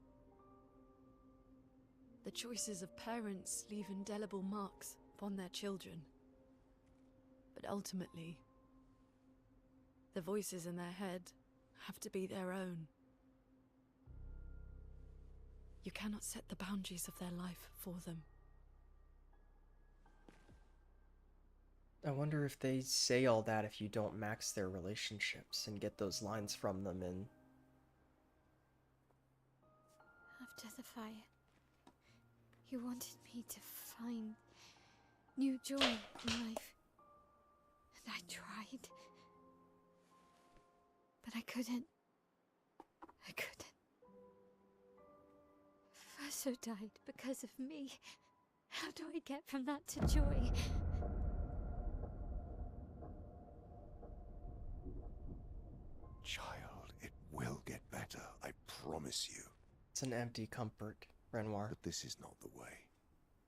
The choices of parents leave indelible marks upon their children. But ultimately, the voices in their head have to be their own. You cannot set the boundaries of their life for them. I wonder if they say all that if you don't max their relationships and get those lines from them in... After the fire, you wanted me to find new joy in life. And I tried. But I couldn't. Verso died because of me. How do I get from that to joy? Child, it will get better, I promise you. It's an empty comfort, Renoir. But this is not the way.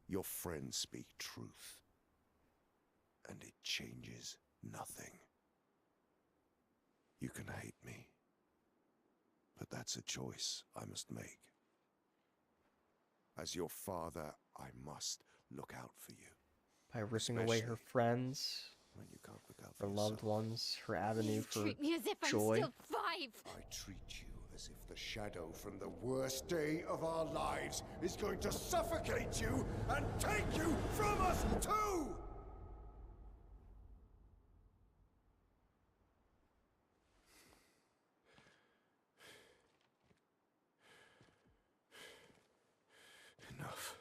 Your friends speak truth. And it changes nothing. You can hate me. But that's a choice I must make. As your father, I must look out for you. By ripping away her Especially friends, when you can't look out for her loved yourself. ones, her avenue You for treat me as if joy. I'm still 5. I treat you as if the shadow from the worst day of our lives is going to suffocate you and take you from us too! Enough.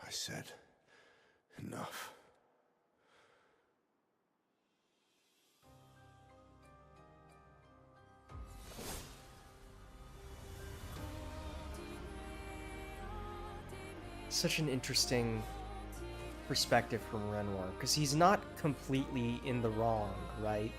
I said enough. Such an interesting perspective from Renoir, because he's not completely in the wrong, right?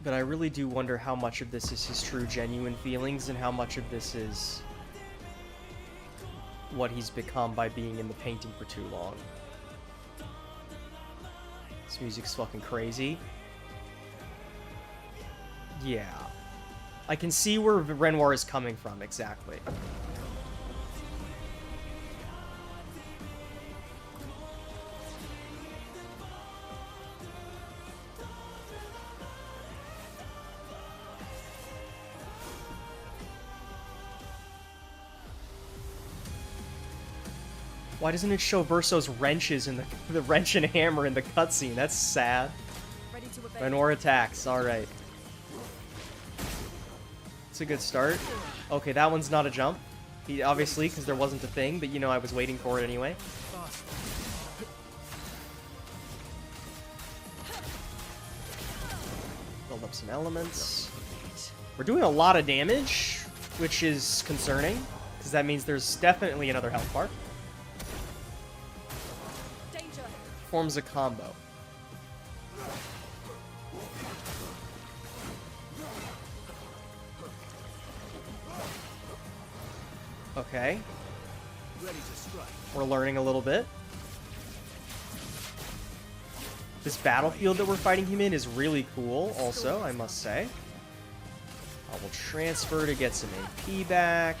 But I really do wonder how much of this is his true, genuine feelings and how much of this is what he's become by being in the painting for too long. This music's fucking crazy. Yeah. I can see where Renoir is coming from, exactly. Why doesn't it show Verso's wrenches in the wrench and hammer in the cutscene? That's sad. Ready to obey. Renoir attacks, alright. It's a good start. Okay, that one's not a jump. Obviously, because there wasn't a thing, but you know I was waiting for it anyway. Build up some elements. We're doing a lot of damage, which is concerning, because that means there's definitely another health bar. Danger. Forms a combo. Okay. We're learning a little bit. This battlefield that we're fighting him in is really cool, also, I must say. I will transfer to get some AP back.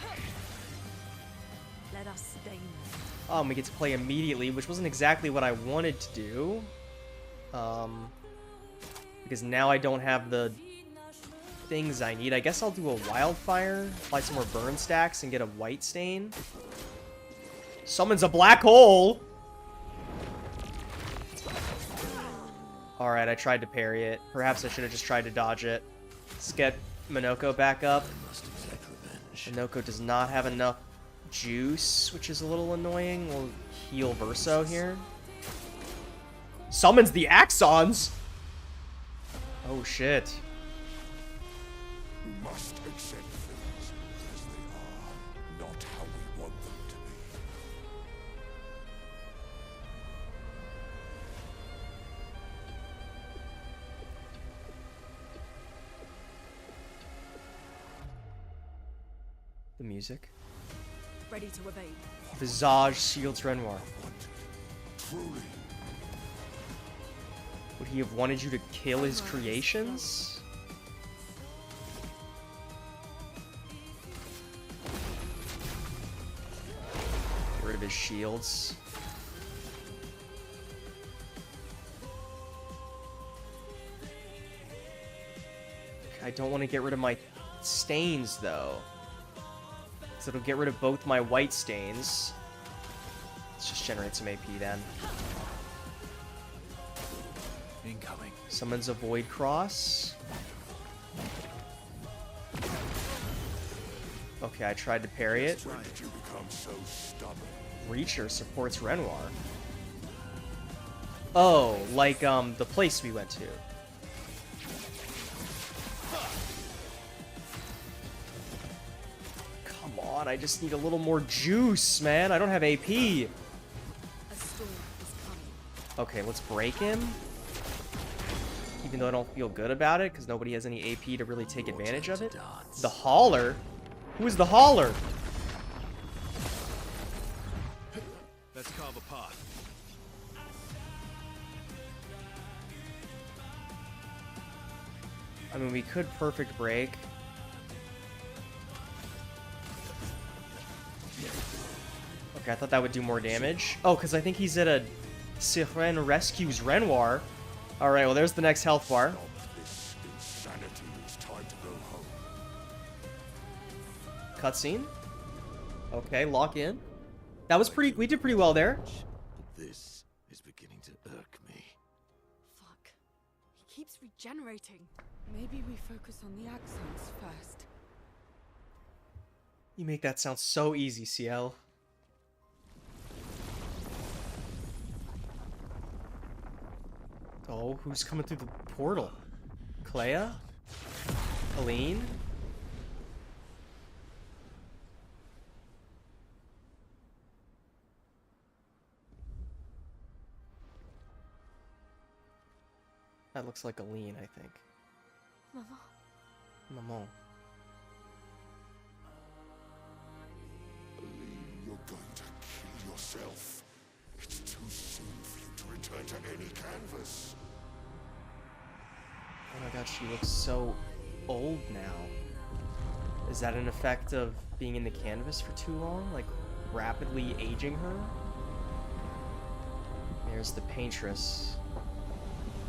Let us stain them. And we get to play immediately, which wasn't exactly what I wanted to do. Because now I don't have the things I need. I guess I'll do a wildfire, apply some more burn stacks, and get a white stain. Summons a black hole! Alright, I tried to parry it. Perhaps I should have just tried to dodge it. Let's get Minoko back up. Minoko does not have enough juice, which is a little annoying. We'll heal Verso here. Summons the Axons! Oh shit. We must accept things as they are, not how we want them to be. The music. Ready to obey. Visage shields Renoir. Truly, Would he have wanted you to kill his creations? Get rid of his shields. I don't want to get rid of my stains, though. So it'll get rid of both my white stains. Let's just generate some AP then. Incoming. Summons a Void Cross. Okay, I tried to parry it. when did you become so stubborn? Reacher supports Renoir. Oh, like, the place we went to. Come on, I just need a little more juice, man. I don't have AP. A storm is coming. Okay, let's break him. Even though I don't feel good about it, because nobody has any AP to really take advantage of it. The Hauler? Who is the Hauler? Let's carve a path. I mean, we could perfect break. Okay, I thought that would do more damage. Oh, because I think he's at a Siren rescues Renoir. Alright, well, there's the next health bar. This insanity. It's time to go home. Cutscene. Okay, lock in. That was pretty... We did pretty well there. But this is beginning to irk me. Fuck. He keeps regenerating. Maybe we focus on the accents first. You make that sound so easy, CL. Oh, who's coming through the portal? Clea? Aline? That looks like Aline, I think. Mama. Maman. Aline, you're going to kill yourself. It's too soon for you to return to any canvas. Oh my god, she looks so old now. Is that an effect of being in the canvas for too long? Like, rapidly aging her? There's the Paintress.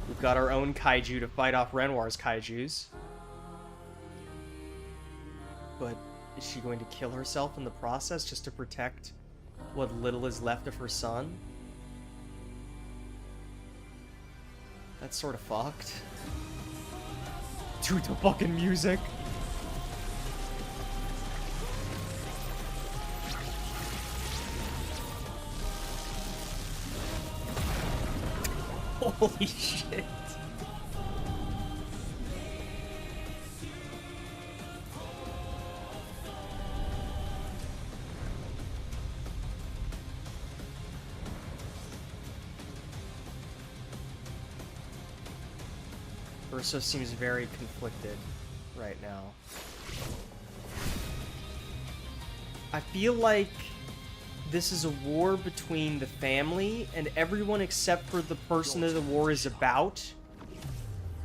We've got our own kaiju to fight off Renoir's kaijus. But is she going to kill herself in the process just to protect what little is left of her son? That's sort of fucked. Dude, the fucking music. Holy shit. Urso seems very conflicted right now. I feel like this is a war between the family and everyone except for the person that the war is about,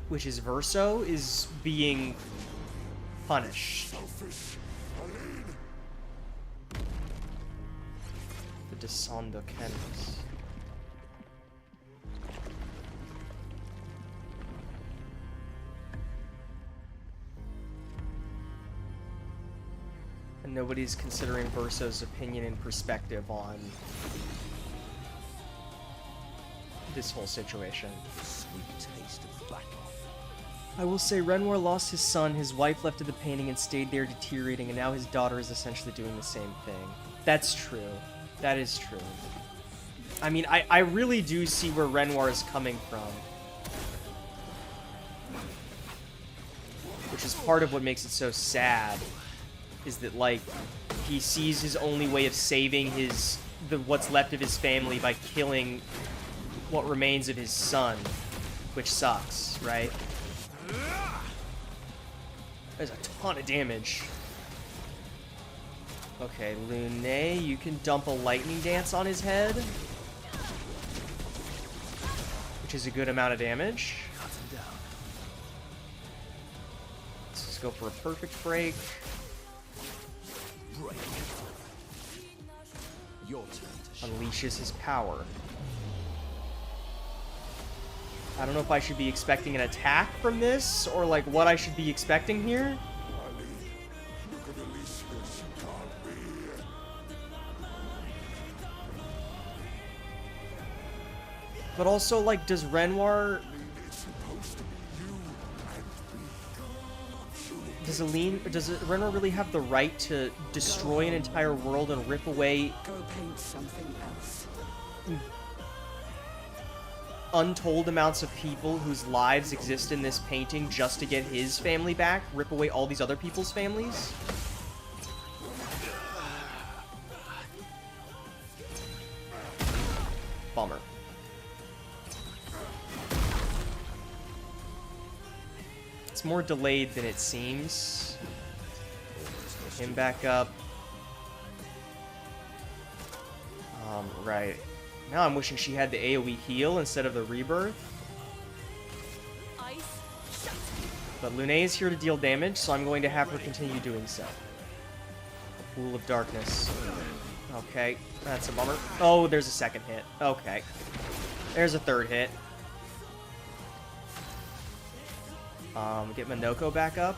which is Verso, is being punished. Selfish. Aline. The Descendo Canvas. And nobody's considering Verso's opinion and perspective on this whole situation. Sweet taste of battle. I will say Renoir lost his son, his wife left to the painting and stayed there deteriorating, and now his daughter is essentially doing the same thing. That's true. That is true. I mean, I really do see where Renoir is coming from. Which is part of what makes it so sad. Is that, like, he sees his only way of saving what's left of his family by killing what remains of his son, which sucks, right? There's a ton of damage. Okay, Lumiere, you can dump a lightning dance on his head, which is a good amount of damage. Let's just go for a perfect break. Break. Your turn to shine. Unleashes his power. I don't know if I should be expecting an attack from this, or like what I should be expecting here. Aline, look at Alicia. She can't be. But also, like, does Renoir... Aline, it's supposed to be you and me. Does Renoir really have the right to destroy an entire world and rip away... Go paint something else. untold amounts of people whose lives exist in this painting just to get his family back, rip away all these other people's families? Bummer. It's more delayed than it seems. Get him back up. Right. Now I'm wishing she had the AoE heal instead of the rebirth. But Lune is here to deal damage, so I'm going to have her continue doing so. A pool of darkness. Okay, that's a bummer. Oh, there's a second hit. Okay. There's a third hit. Get Minoko back up.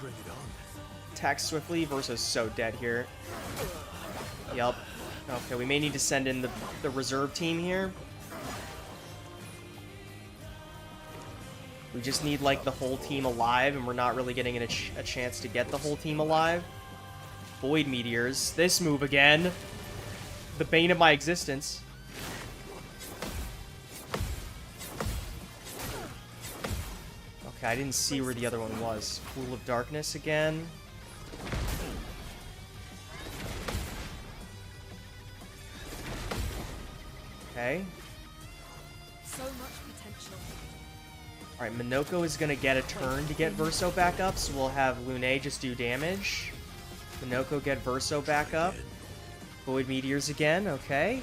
Bring it on. Attack swiftly versus so dead here. Yup. Okay, we may need to send in the reserve team here. We just need, like, the whole team alive, and we're not really getting a chance to get the whole team alive. Void Meteors. This move again. The bane of my existence. Okay, I didn't see where the other one was. Pool of Darkness again. Okay. So much potential. Alright, Minoko is gonna get a turn to get Verso back up, so we'll have Lune just do damage. Minoko get Verso back up. Void Meteors again, okay.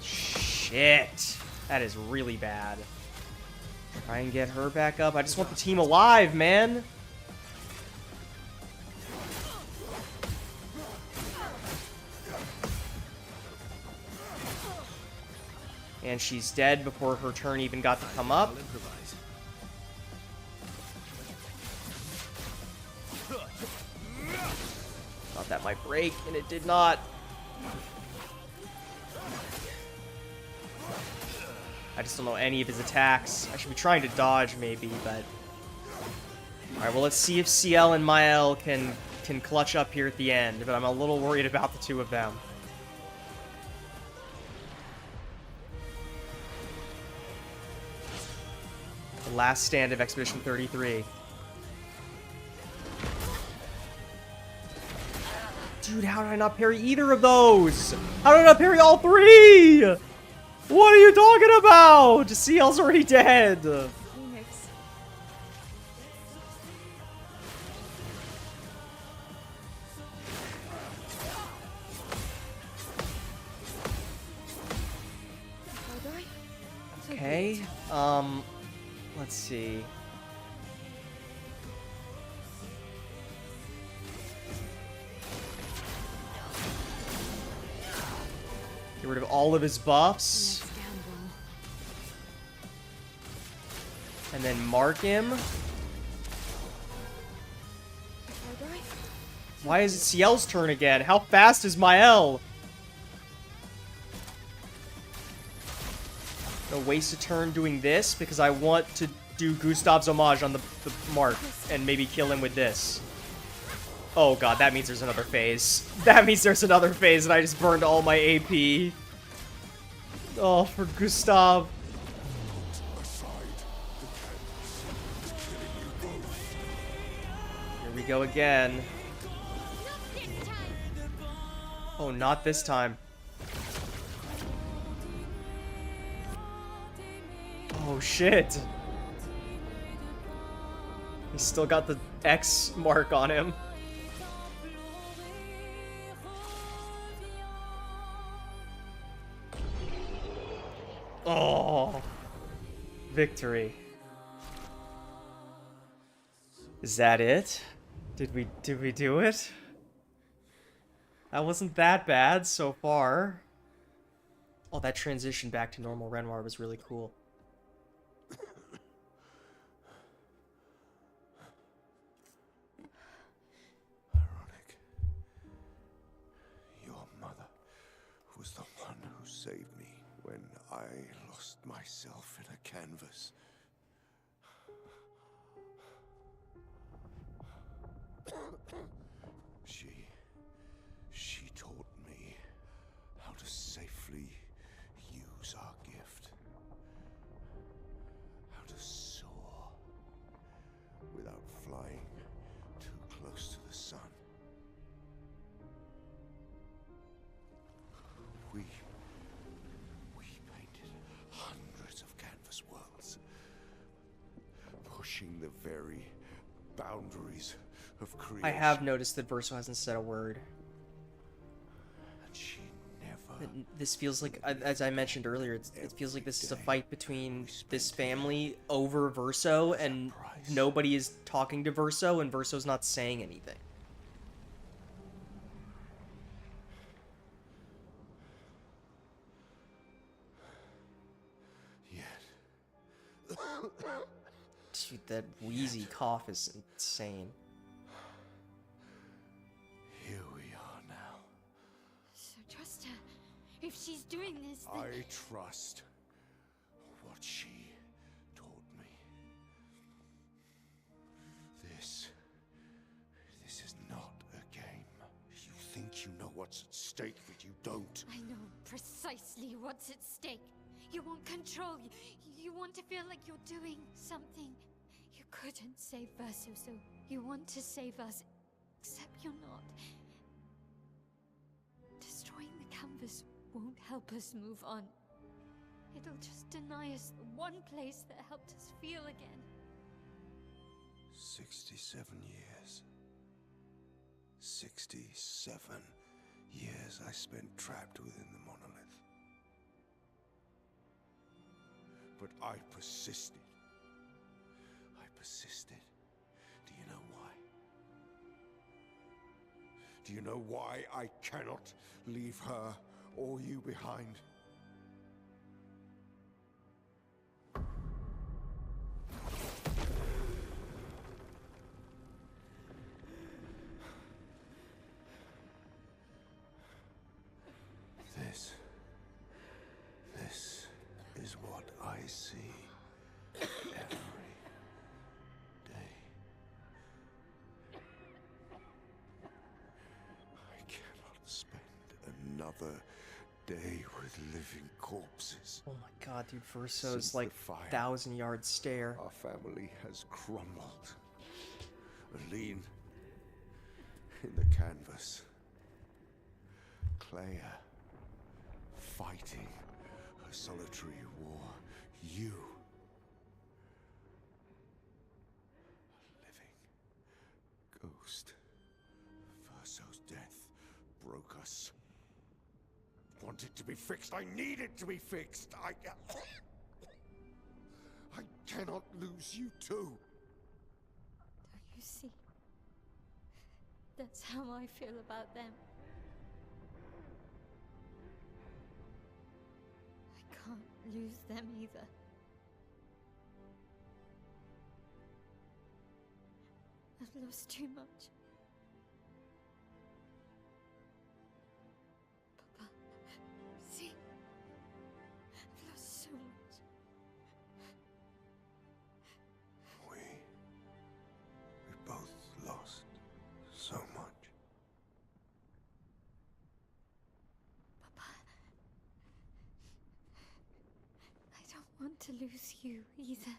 Shit. That is really bad. Try and get her back up. I just want the team alive, man. And she's dead before her turn even got to come up. I'll improvise. Thought that might break, and it did not. I just don't know any of his attacks. I should be trying to dodge, maybe, but... Alright, well, let's see if CL and Mael can clutch up here at the end, but I'm a little worried about the two of them. The last stand of Expedition 33. Dude, how did I not parry either of those? How did I not parry all three? What are you talking about? CL's already dead. Phoenix. Okay, let's see. Get rid of all of his buffs. And then mark him. Why is it CL's turn again? How fast is Mael? Gonna waste a turn doing this because I want to do Gustav's homage on the mark and maybe kill him with this. Oh god, that means there's another phase. That means there's another phase and I just burned all my AP. Oh, for Gustav. Here we go again. Oh, not this time. Oh shit. He's still got the X mark on him. Oh. Victory. Is that it? Did we do it? That wasn't that bad so far. Oh, that transition back to normal Renoir was really cool. Ironic. Your mother was the one who saved me when I lost myself in a canvas. She flying too close to the sun. We painted hundreds of canvas worlds, pushing the very boundaries of creation. I have noticed that Verso hasn't said a word. And she never. This feels like, as I mentioned earlier, it feels like this is a fight between this family over Verso, and nobody is talking to Verso, and Verso's not saying anything. Yet. Dude, that wheezy cough is insane. Here we are now. So trust her. If she's doing this, then... I trust what she taught me. This is not a game. You think you know what's at stake, but you don't. I know precisely what's at stake. You want control. You want to feel like you're doing something. You couldn't save Verso, so you want to save us. Except you're not. Destroying the canvas won't help us move on. It'll just deny us the one place that helped us feel again. 67 years. 67 years I spent trapped within the monolith. But I persisted. I persisted. Do you know why? Do you know why I cannot leave her or you behind? This is what I see every day. I cannot spend another day with living corpses. Oh my god, dude, Verso's Since like the fire, 1,000-yard stare. our family has crumbled. Aline in the canvas. Clea fighting her solitary war. You, a living ghost. Verso's death broke us. Wanted to be fixed. I need it to be fixed. I cannot lose you too. Don't you see? That's how I feel about them. I can't lose them either. I've lost too much. Papa, see? I've lost so much. We both lost so much. Papa, I don't want to lose you either.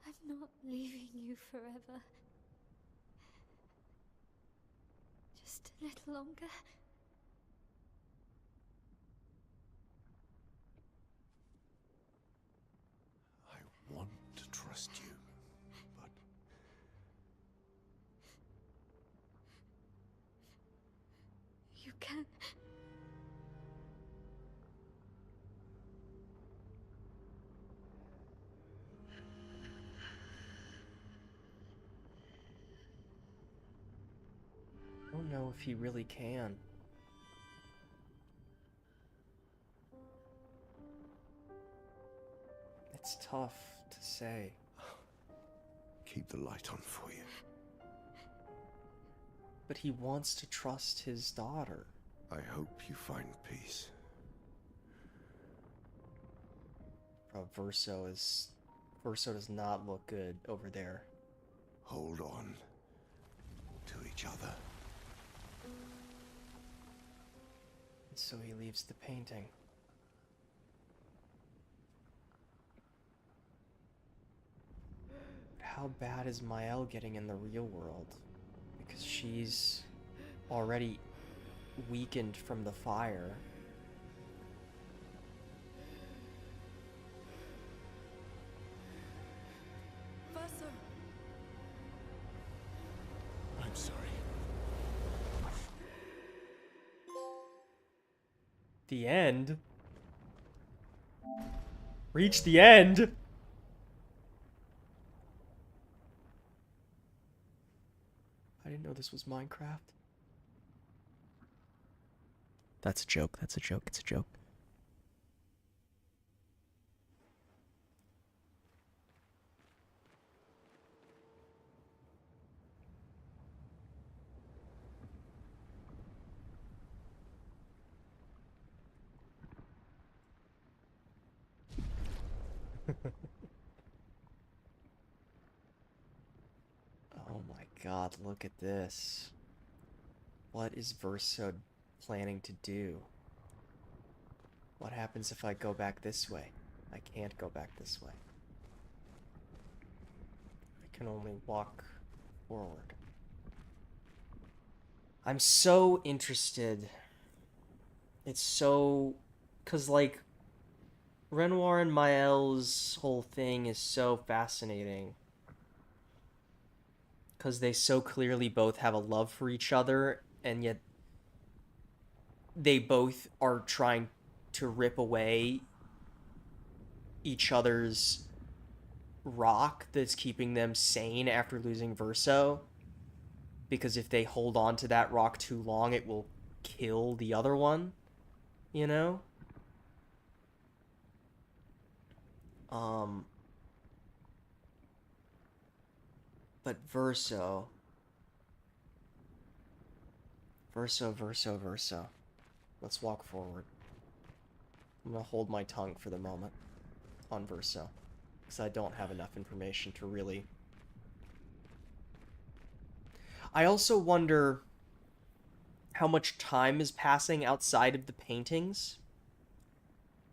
I'm not leaving you forever. Just a little longer. I want to trust you, but You can. I don't know if he really can. It's tough to say. keep the light on for you. But he wants to trust his daughter. I hope you find peace. Bro, Verso does not look good over there. Hold on to each other. And so he leaves the painting. how bad is Mael getting in the real world? Because she's already weakened from the fire. Verso. I'm sorry. The end? Reach the end? I didn't know this was Minecraft. That's a joke, that's a joke, it's a joke. Oh my god, look at this. What is Verso planning to do? What happens if I go back this way? I can't go back this way. I can only walk forward. I'm so interested. It's so... Because, like, Renoir and Mael's whole thing is so fascinating. Because they so clearly both have a love for each other, and yet they both are trying to rip away each other's rock that's keeping them sane after losing Verso. Because if they hold on to that rock too long, it will kill the other one, you know? But Verso. Let's walk forward. I'm gonna hold my tongue for the moment on Verso, because I don't have enough information to really... I also wonder how much time is passing outside of the paintings.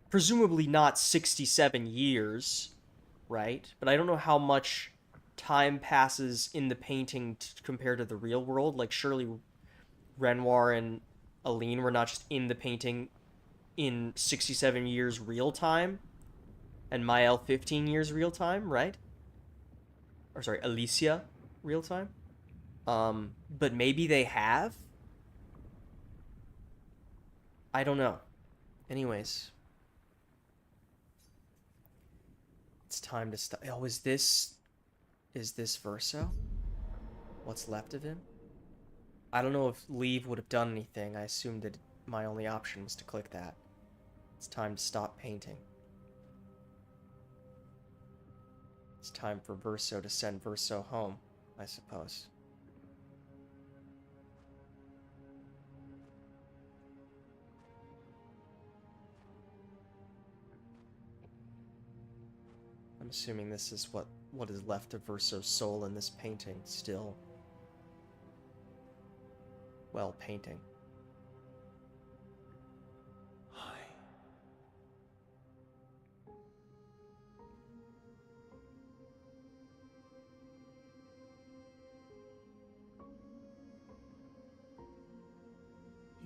Presumably not 67 years, right? But I don't know how much time passes in the painting compared to the real world. Like, surely Renoir and Aline were not just in the painting in 67 years real time, and Mael 15 years real time, right? Or sorry, Alicia real time. But maybe they have? I don't know. Anyways. It's time to stop. Oh, is this Verso? What's left of him? I don't know if leave would have done anything. I assumed that my only option was to click that. It's time to stop painting. It's time for Verso to send Verso home, I suppose. I'm assuming this is what is left of Verso's soul in this painting, still. Well, painting. Hi.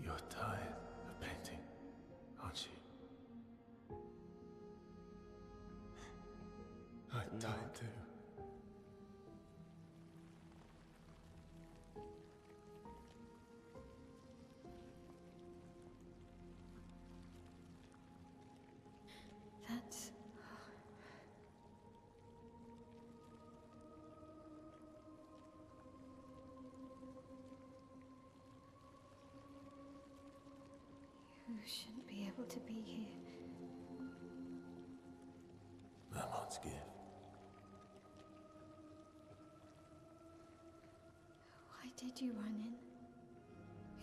You're tired of painting, aren't you? I'm tired too. That's... You shouldn't be able to be here. Mamon's gift. Why did you run in?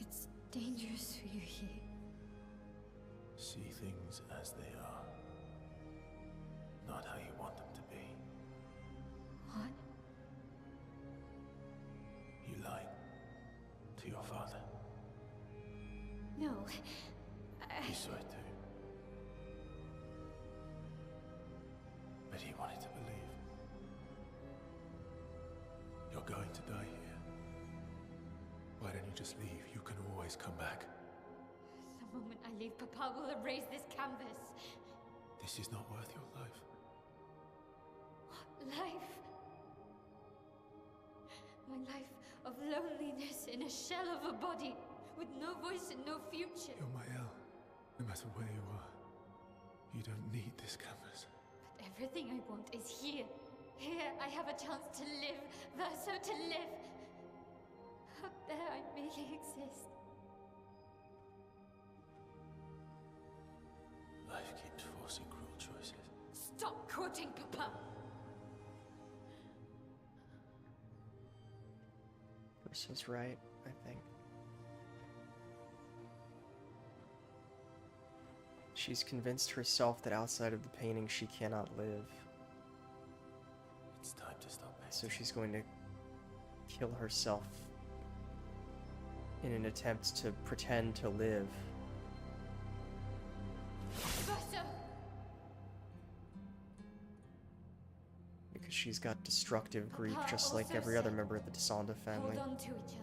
It's dangerous for you here. See things as they are, not how you want them to be. What? You lied to your father. No. He saw it too. But he wanted to believe. are going to die here. Why don't you just leave? You can always come back. The moment I leave, Papa will erase this canvas. This is not worth your life. What life? My life of loneliness in a shell of a body, with no voice and no future. You're my El. No matter where you are, you don't need this canvas. But everything I want is here. Here I have a chance to live, Verso, to live. Up there I merely exist. Life keeps forcing cruel choices. Stop quoting Papa! Verso's right, I think. She's convinced herself that outside of the painting she cannot live. It's time to stop painting. So she's going to kill herself in an attempt to pretend to live. Verso! Because she's got destructive grief Papa just like also every other said, member of the Desanda family. Hold on to each other.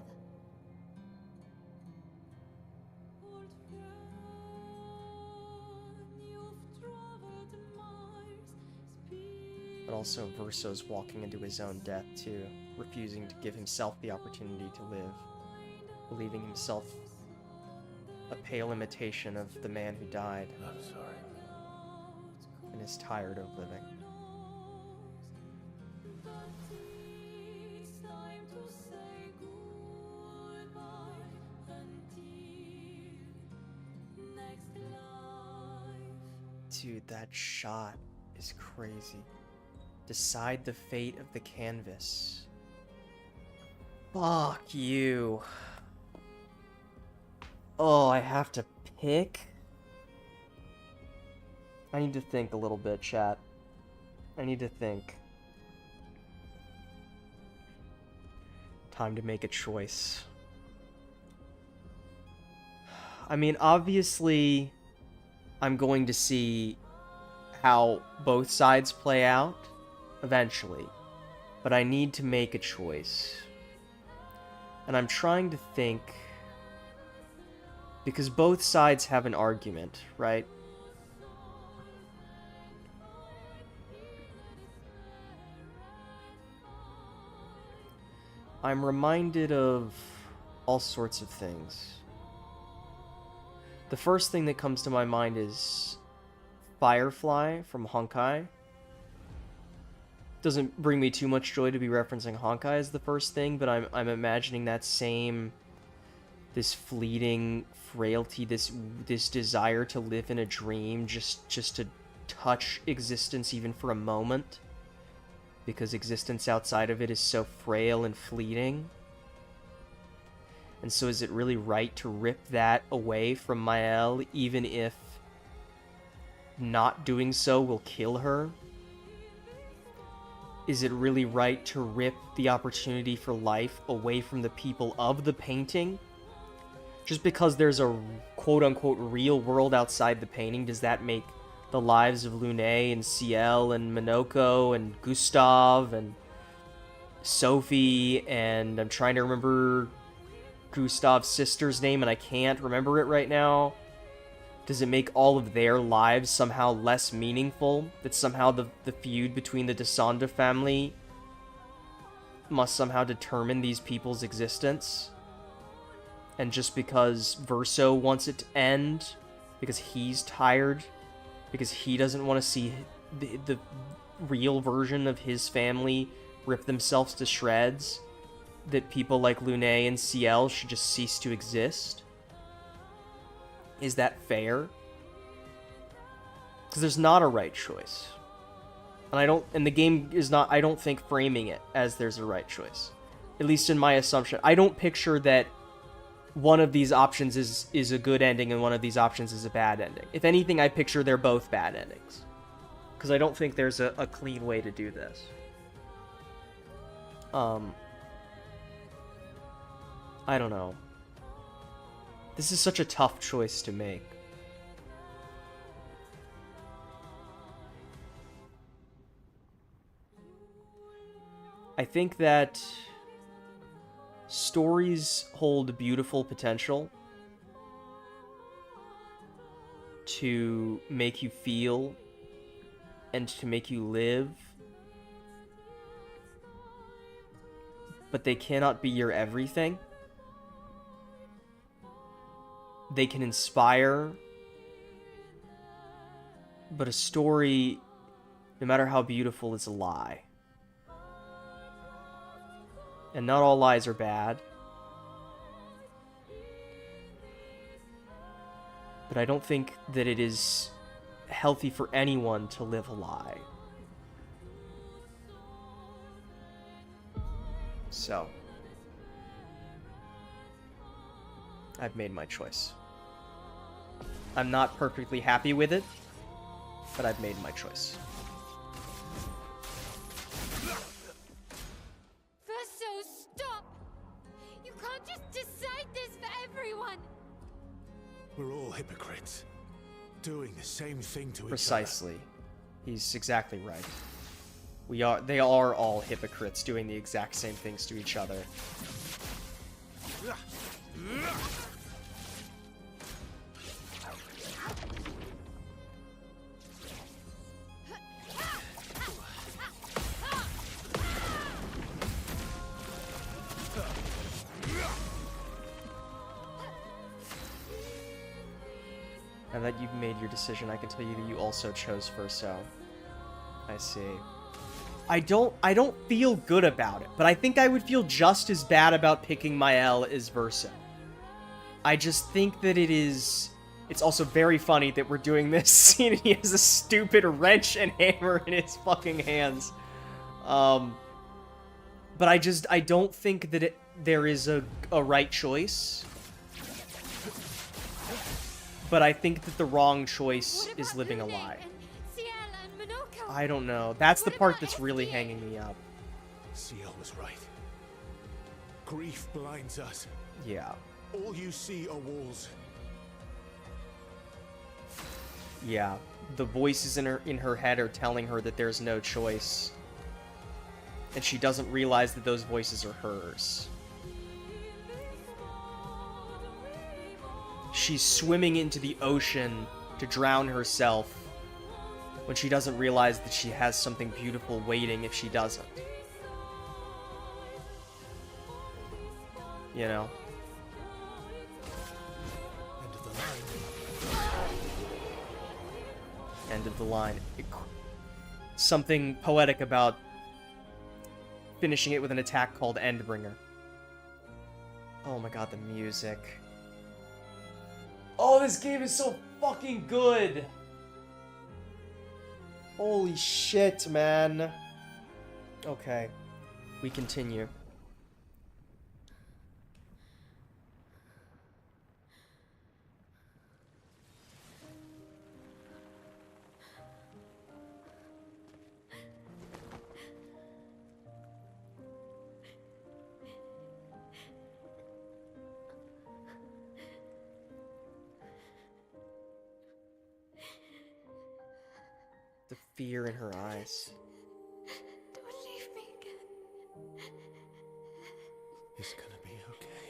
But also Verso's walking into his own death too, refusing to give himself the opportunity to live, believing himself a pale imitation of the man who died I'm sorry. and is tired of living. Dude, that shot is crazy. Decide the fate of the canvas. Fuck you. Oh, I have to pick? I need to think a little bit, chat. I need to think. Time to make a choice. I mean, obviously, I'm going to see how both sides play out eventually, but I need to make a choice. And I'm trying to think, because both sides have an argument, right? I'm reminded of all sorts of things. The first thing that comes to my mind is Firefly from Honkai. Doesn't bring me too much joy to be referencing Honkai as the first thing, but I'm imagining that same, this fleeting frailty, this desire to live in a dream, just to touch existence even for a moment, because existence outside of it is so frail and fleeting. And so is it really right to rip that away from Mael, even if not doing so will kill her? Is it really right to rip the opportunity for life away from the people of the painting? Just because there's a quote-unquote real world outside the painting, does that make the lives of Lune and Ciel and Minoko and Gustav and Sophie, and I'm trying to remember Gustav's sister's name and I can't remember it right now. Does it make all of their lives somehow less meaningful? That somehow the feud between the Desanda family must somehow determine these people's existence? And just because Verso wants it to end, because he's tired, because he doesn't want to see the real version of his family rip themselves to shreds, that people like Lune and Ciel should just cease to exist? Is that fair? Because there's not a right choice. And the game is not, I don't think, framing it as there's a right choice. At least in my assumption. I don't picture that one of these options is a good ending and one of these options is a bad ending. If anything, I picture they're both bad endings. Because I don't think there's a clean way to do this. I don't know. This is such a tough choice to make. I think that stories hold beautiful potential to make you feel and to make you live, but they cannot be your everything. They can inspire, but a story, no matter how beautiful, is a lie. And not all lies are bad. But I don't think that it is healthy for anyone to live a lie. So, I've made my choice. I'm not perfectly happy with it, but I've made my choice. Verso, stop! You can't just decide this for everyone! We're all hypocrites, doing the same thing to each other. Precisely. He's exactly right. They are all hypocrites doing the exact same things to each other. Now that you've made your decision, I can tell you that you also chose Verso. I see. I don't feel good about it, but I think I would feel just as bad about picking Mael as Verso. I just think that it's also very funny that we're doing this scene and he has a stupid wrench and hammer in his fucking hands. But I don't think that there is a right choice. But I think that the wrong choice is living a lie. I don't know. That's the part that's really hanging me up. Ciel was right. Grief blinds us. Yeah. All you see are walls. Yeah. The voices in her head are telling her that there's no choice. And she doesn't realize that those voices are hers. She's swimming into the ocean to drown herself when she doesn't realize that she has something beautiful waiting if she doesn't. You know? End of the line. End of the line. Something poetic about finishing it with an attack called Endbringer. Oh my god, the music. Oh, this game is so fucking good! Holy shit, man. Okay. We continue. The fear in her eyes. Don't leave me again. It's gonna be okay.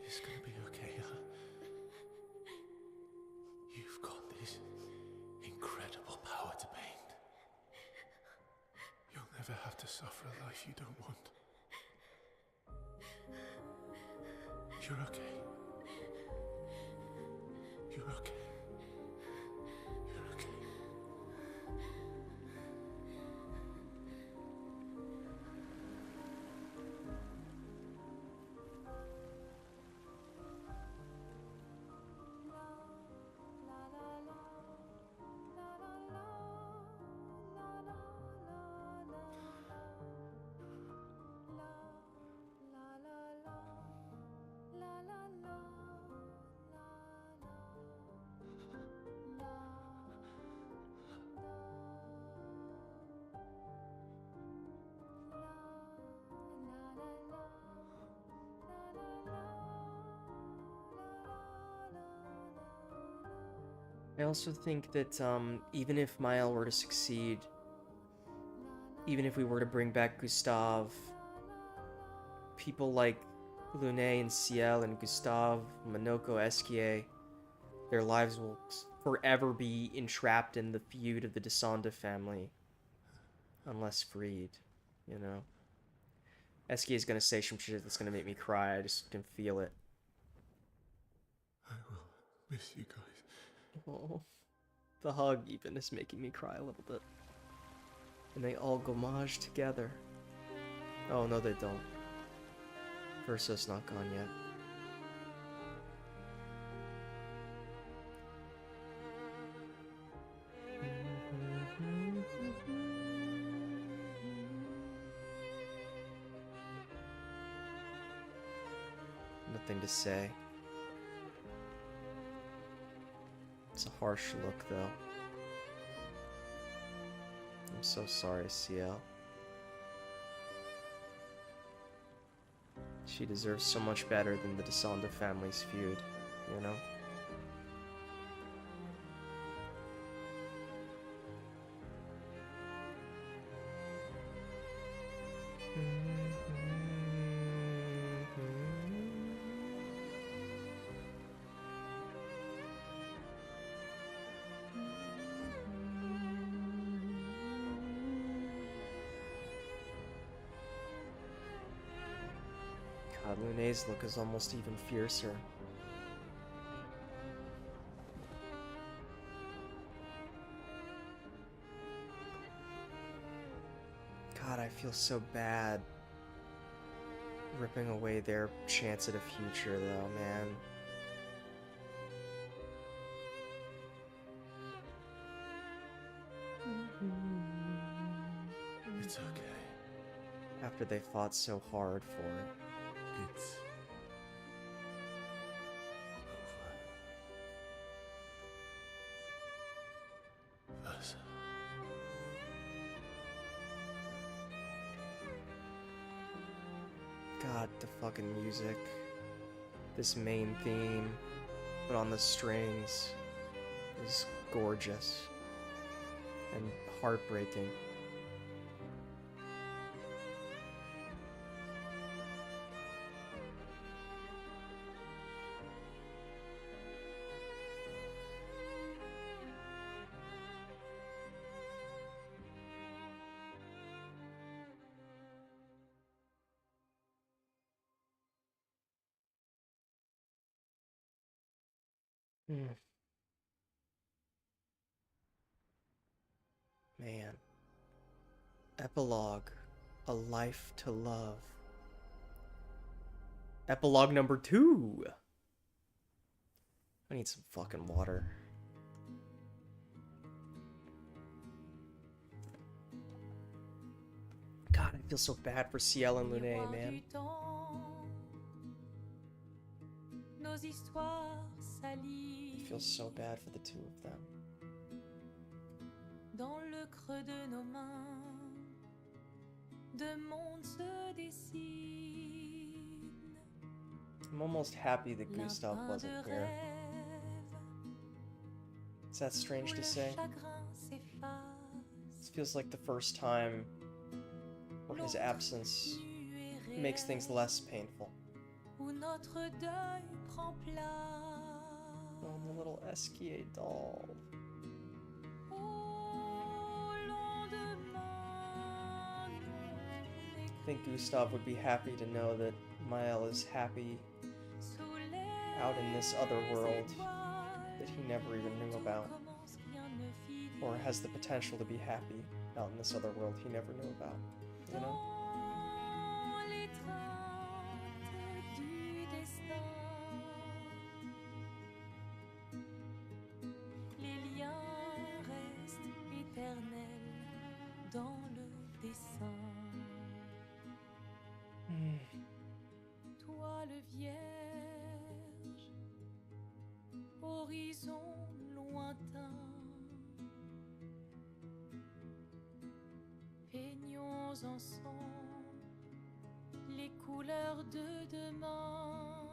It's gonna be okay, huh? You've got this incredible power to paint. You'll never have to suffer a life you don't want. You're okay. You're okay. You're okay. I also think that even if Mael were to succeed, even if we were to bring back Gustav, people like Lune and Ciel and Gustave, Monoko, Esquier, their lives will forever be entrapped in the feud of the Descenda family. Unless freed, you know? Esquier is gonna say some shit that's gonna make me cry. I just can feel it. I will miss you guys. Oh, the hug even is making me cry a little bit. And they all gommage together. Oh, no, they don't. Verso's not gone yet. Nothing to say. It's a harsh look, though. I'm so sorry, Ciel. She deserves so much better than the Descenda family's feud, you know? God, Lune's look is almost even fiercer. God, I feel so bad ripping away their chance at a future, though, man. It's okay. After they fought so hard for it. It's over. Versa. God, the fucking music. This main theme, but on the strings, is gorgeous and heartbreaking. Man. Epilogue. A Life to Love. Epilogue number 2. I need some fucking water. God, I feel so bad for Ciel and Lune, man. I feel so bad for the two of them. Dans le creux de nos mains, deux mondes se dessinent. I'm almost happy that Gustav wasn't here. Is that strange to say? This feels like the first time where his absence makes things less painful. Oh, the little Esquier doll. I think Gustav would be happy to know that Maël is happy out in this other world that he never even knew about. Or has the potential to be happy out in this other world he never knew about, you know? Toi le vierge, horizon lointain, peignons ensemble les couleurs de demain,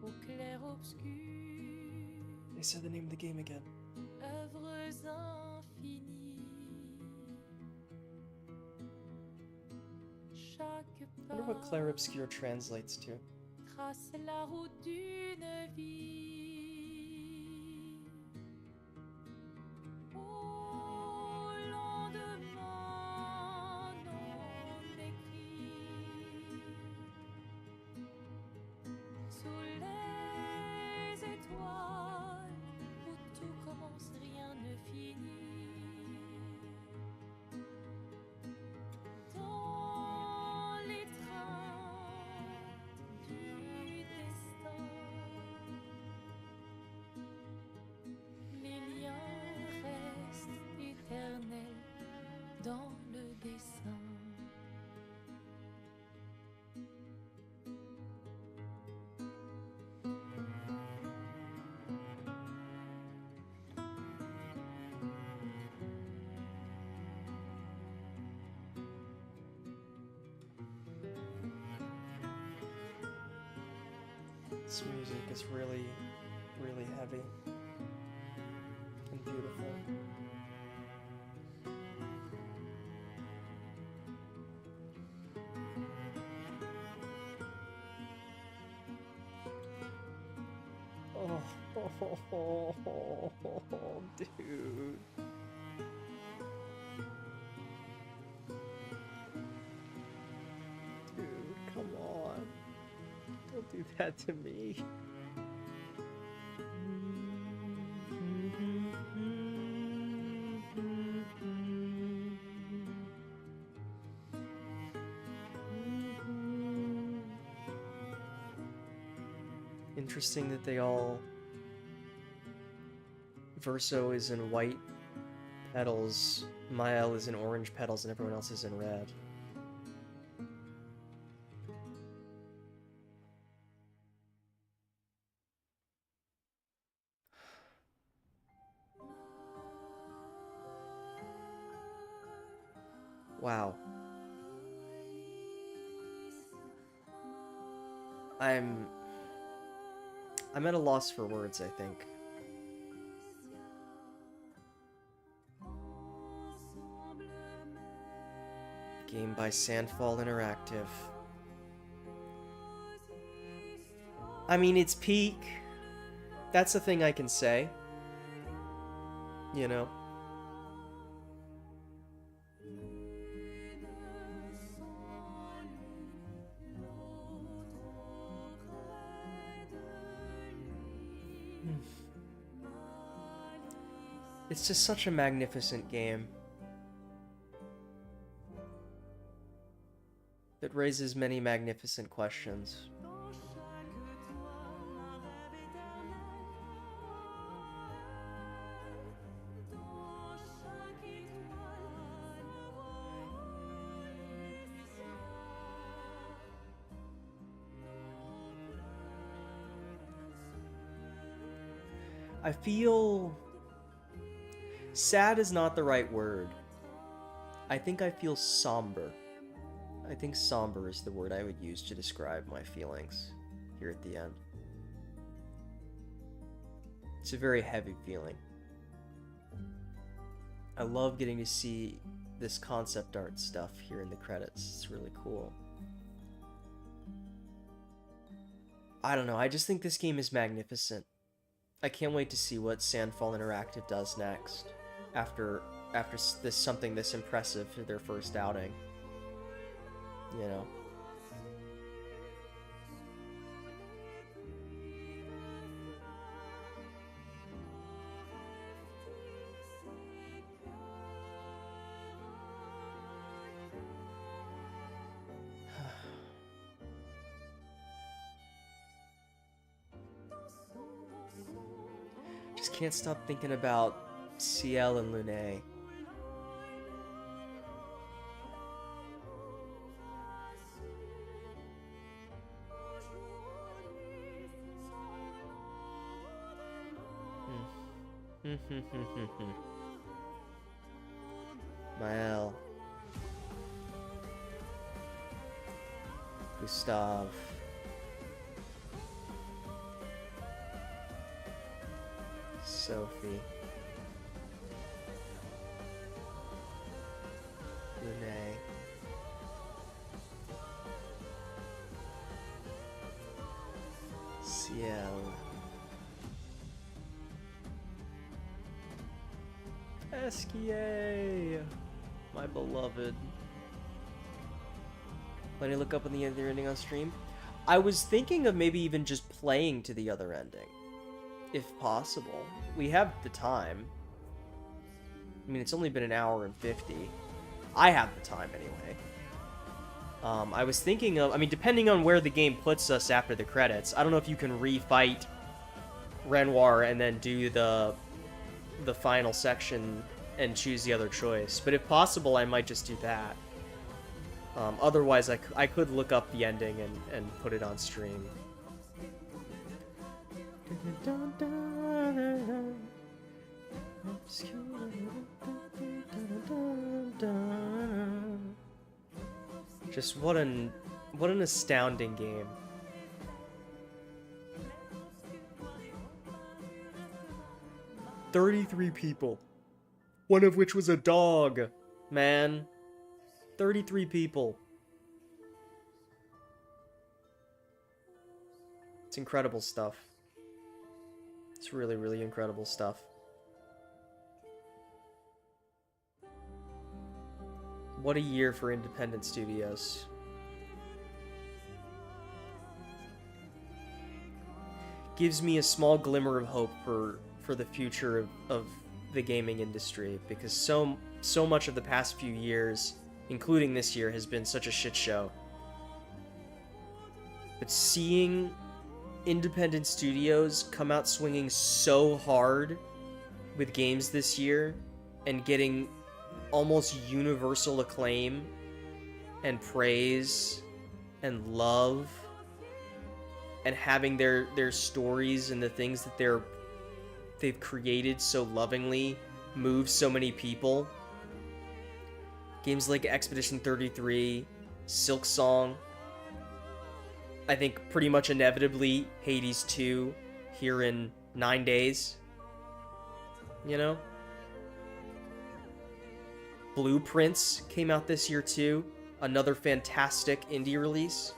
au clair obscur. They said the name of the game again. Œuvres infinies, chaque I wonder what Clair Obscure translates to. trace la route d'une vie. Au lendemain non écrit, sous les étoiles où tout commence, rien ne finit. Dans l'étreinte du destin, les liens restent éternels dans le dessin. This music is really, really heavy and beautiful. Oh, dude. Dude, come on. Don't do that to me. Interesting that they all... Verso is in white petals, Mael is in orange petals, and everyone else is in red. Wow. I'm at a loss for words, I think. Game by Sandfall Interactive. I mean, it's peak. That's the thing I can say. You know? It's just such a magnificent game that raises many magnificent questions. I feel... sad is not the right word. I think I feel somber. I think somber is the word I would use to describe my feelings here at the end. It's a very heavy feeling. I love getting to see this concept art stuff here in the credits. It's really cool. I don't know, I just think this game is magnificent. I can't wait to see what Sandfall Interactive does next, after this something this impressive for their first outing. You know. Just can't stop thinking about Ciel and Lumiere. Mael. Gustav. Sophie. Lumiere. Eskie, my beloved. Let me look up on the other ending on stream. I was thinking of maybe even just playing to the other ending, if possible. We have the time. I mean, it's only been an hour and 50. I have the time anyway. I was thinking of, I mean, depending on where the game puts us after the credits, I don't know if you can refight Renoir and then do the final section and choose the other choice. But if possible, I might just do that. Otherwise, I could look up the ending and put it on stream. Just what an astounding game. "33 people. One of which was a dog, man. 33 people. It's incredible stuff. It's really, really incredible stuff. What a year for independent studios. Gives me a small glimmer of hope for the future of the gaming industry, because so much of the past few years, including this year, has been such a shit show. But seeing independent studios come out swinging so hard with games this year and getting almost universal acclaim and praise and love, and having their stories and the things that they've created so lovingly move so many people. Games like Expedition 33, Silk Song, I think pretty much inevitably Hades 2 here in 9 days. You know? Blueprints came out this year too. Another fantastic indie release.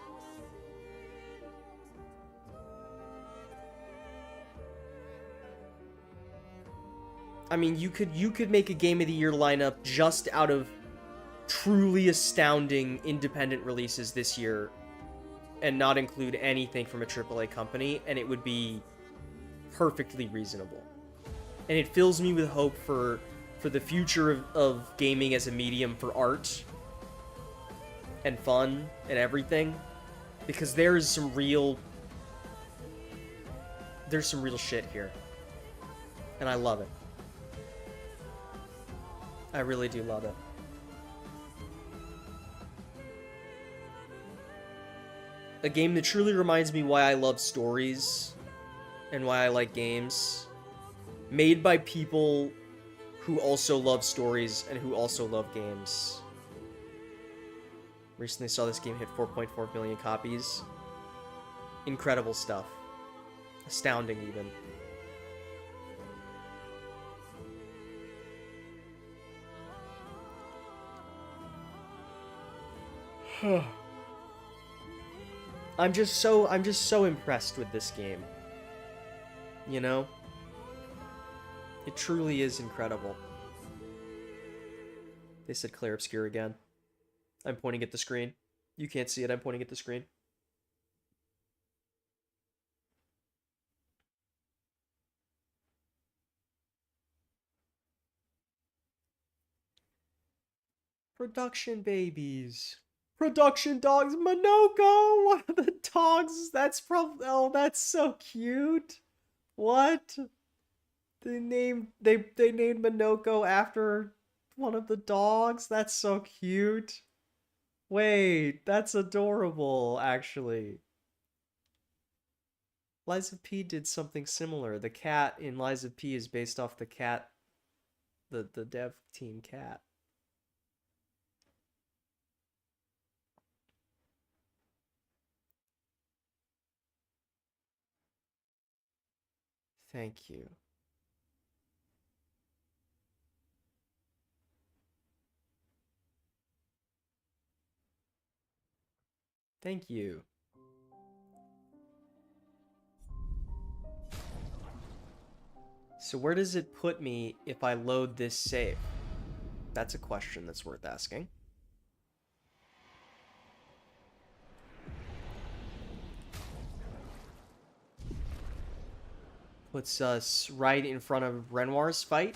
I mean, you could make a Game of the Year lineup just out of truly astounding independent releases this year and not include anything from a AAA company, and it would be perfectly reasonable. And it fills me with hope for the future of gaming as a medium for art and fun and everything, because there's some real shit here, and I love it. I really do love it. A game that truly reminds me why I love stories and why I like games, made by people who also love stories and who also love games. Recently saw this game hit 4.4 million copies. Incredible stuff. Astounding, even. I'm just so impressed with this game. You know? It truly is incredible. They said Claire Obscure again. I'm pointing at the screen. You can't see it, I'm pointing at the screen. Production babies. Production dogs. Monoko! One of the dogs. That's probably... Oh, that's so cute. What? They named Monoko after one of the dogs? That's so cute. Wait, that's adorable, actually. Lies of P did something similar. The cat in Lies of P is based off the cat, the dev team cat. Thank you. Thank you. So where does it put me if I load this save? That's a question that's worth asking. Puts us right in front of Renoir's fight.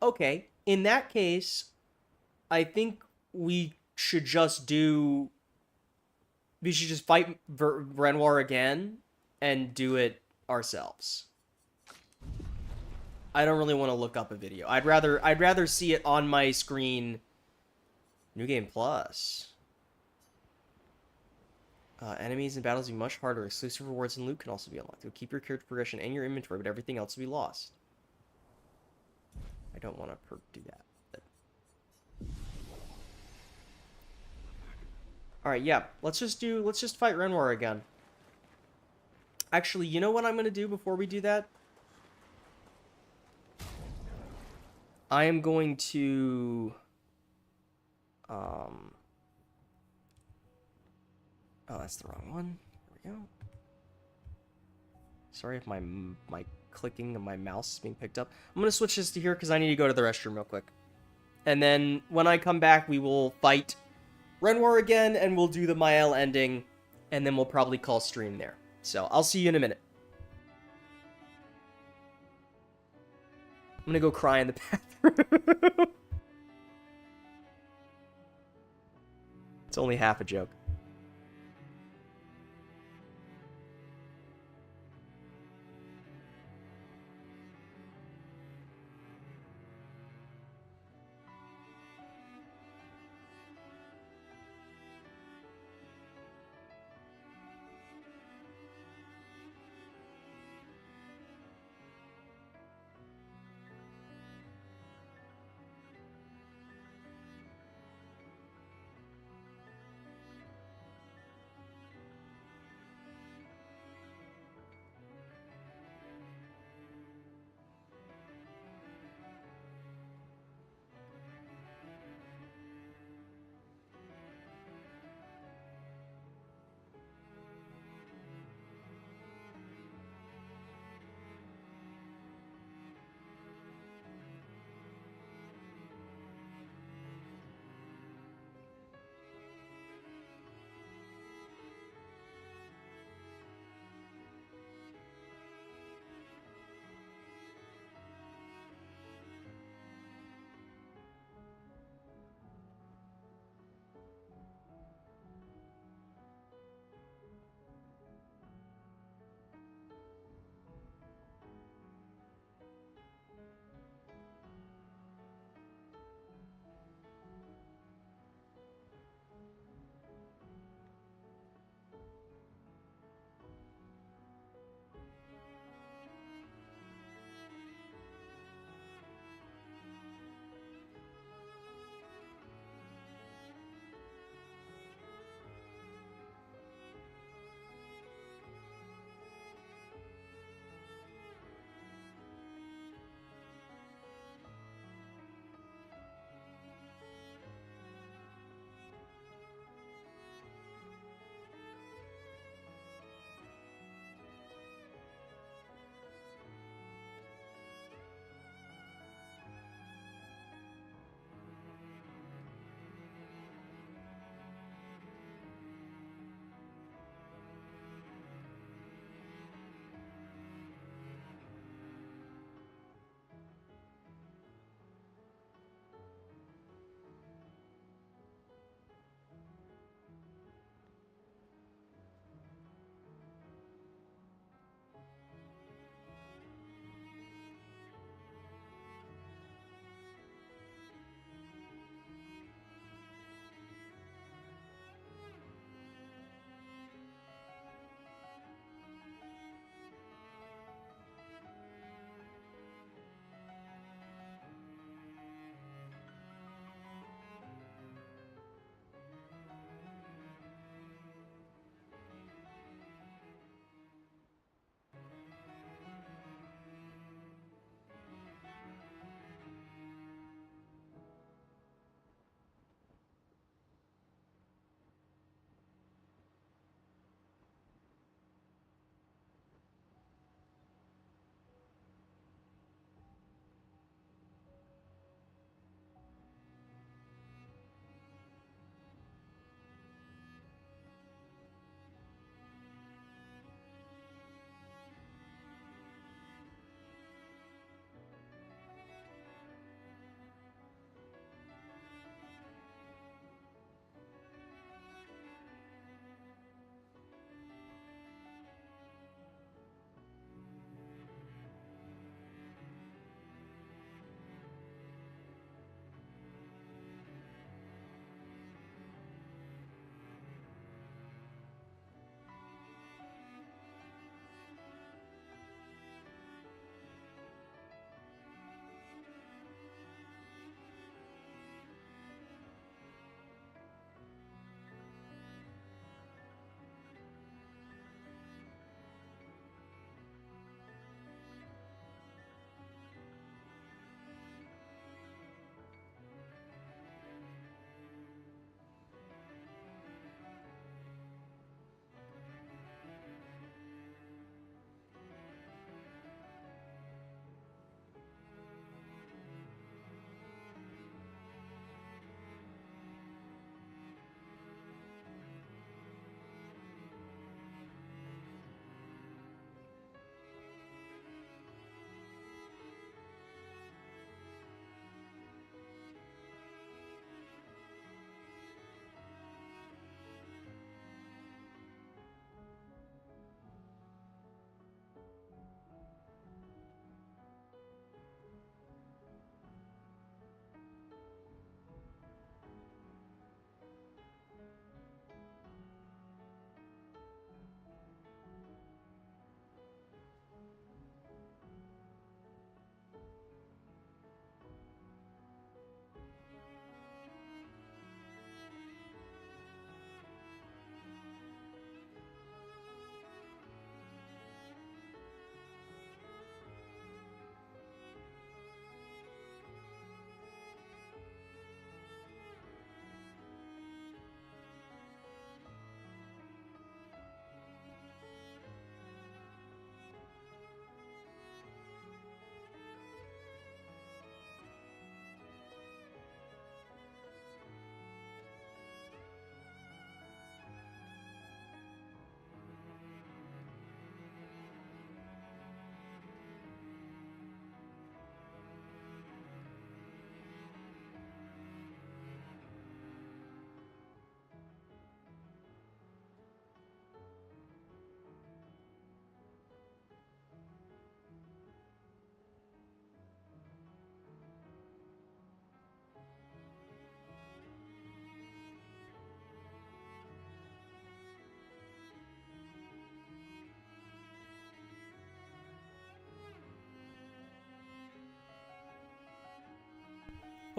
Okay, in that case, I think we should just do... We should just fight Renoir again and do it ourselves. I don't really want to look up a video. I'd rather see it on my screen. New Game Plus. Enemies and battles will be much harder. Exclusive rewards and loot can also be unlocked. It'll keep your character progression and your inventory, but everything else will be lost. I don't want to do that. Alright, yeah. Let's just fight Renoir again. Actually, you know what I'm going to do before we do that? I am going to... Oh, that's the wrong one. There we go. Sorry if my clicking of my mouse is being picked up. I'm going to switch this to here because I need to go to the restroom real quick. And then when I come back, we will fight Renoir again, and we'll do the Mael ending, and then we'll probably call stream there. So, I'll see you in a minute. I'm gonna go cry in the bathroom. It's only half a joke.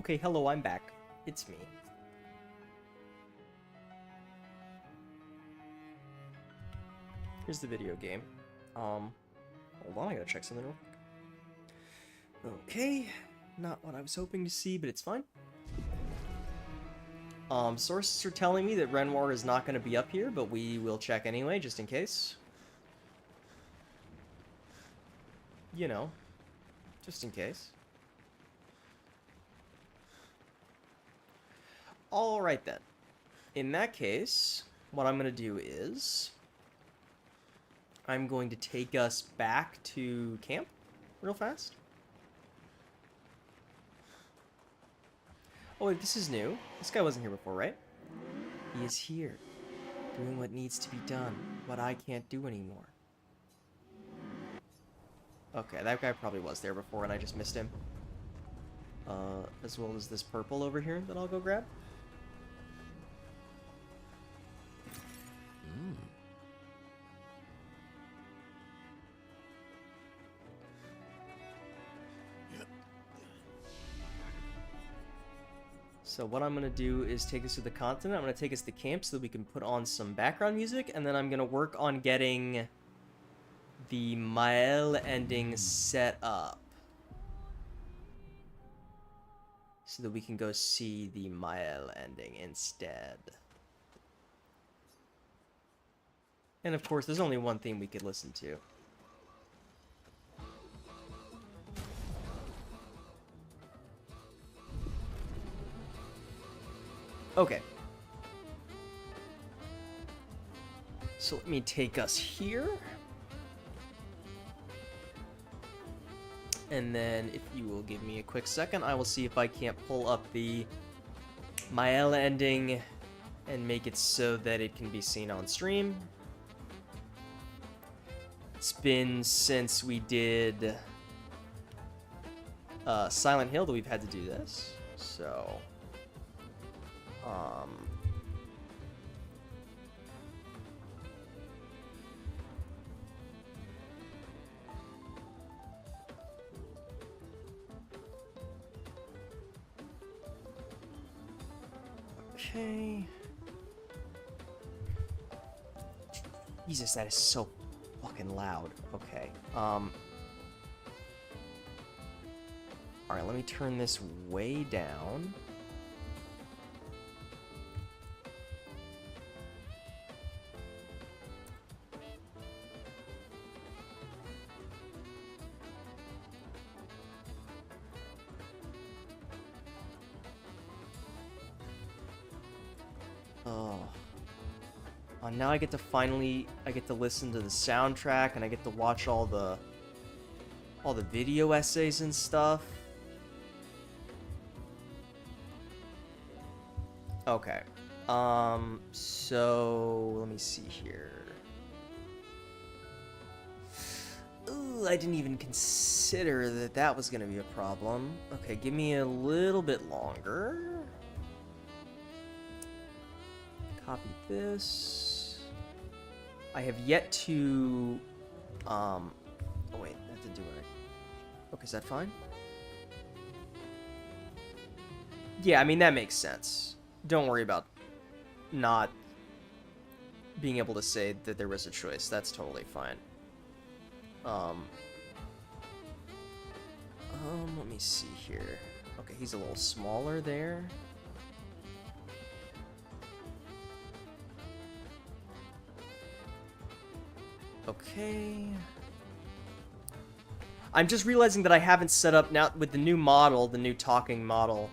Okay, hello, I'm back. It's me. Here's the video game. Hold on, I gotta check something real quick. Okay, not what I was hoping to see, but it's fine. Sources are telling me that Renoir is not going to be up here, but we will check anyway, just in case. You know, just in case. Alright then. In that case, what I'm going to do is I'm going to take us back to camp real fast. Oh wait, this is new. This guy wasn't here before, right? He is here, doing what needs to be done, what I can't do anymore. Okay, that guy probably was there before and I just missed him. As well as this purple over here that I'll go grab. So what I'm going to do is take us to the continent. I'm going to take us to camp so that we can put on some background music. And then I'm going to work on getting the Mael ending set up. So that we can go see the Mael ending instead. And of course, there's only one theme we could listen to. Okay. So let me take us here. And then if you will give me a quick second, I will see if I can't pull up the Mael ending and make it so that it can be seen on stream. It's been since we did Silent Hill that we've had to do this. So... Okay. Jesus, that is so fucking loud. Okay. Alright, let me turn this way down. Now I get to listen to the soundtrack, and I get to watch all the video essays and stuff. Okay. So let me see here. Ooh, I didn't even consider that was gonna be a problem. Okay, give me a little bit longer. Copy this. I have yet to, oh wait, that didn't do it. Okay, is that fine? Yeah, I mean, that makes sense. Don't worry about not being able to say that there was a choice. That's totally fine. Let me see here. Okay, he's a little smaller there. Okay. I'm just realizing that I haven't set up now with the new model, the new talking model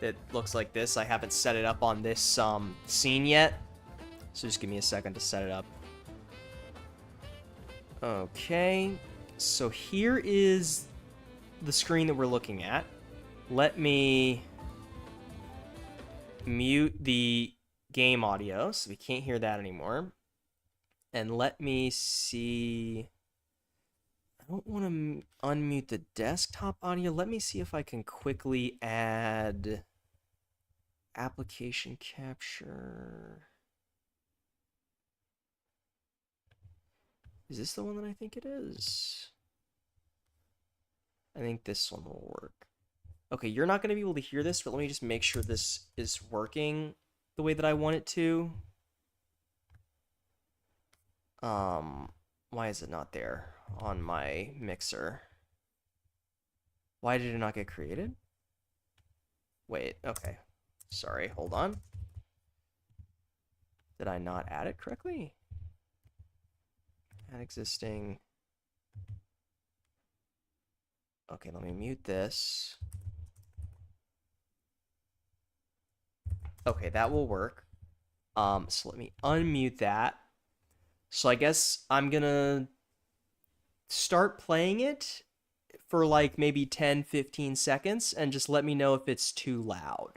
that looks like this. I haven't set it up on this scene yet. So just give me a second to set it up. Okay. So here is the screen that we're looking at. Let me mute the game audio so we can't hear that anymore. And let me see. I don't want to unmute the desktop audio. Let me see if I can quickly add application capture. Is this the one that I think it is? I think this one will work. Okay, you're not going to be able to hear this, but let me just make sure this is working the way that I want it to. Why is it not there on my mixer? Why did it not get created? Wait, okay. Sorry, hold on. Did I not add it correctly? Add existing. Okay, let me mute this. Okay, that will work. So let me unmute that. So I guess I'm gonna start playing it for like maybe 10-15 seconds and just let me know if it's too loud.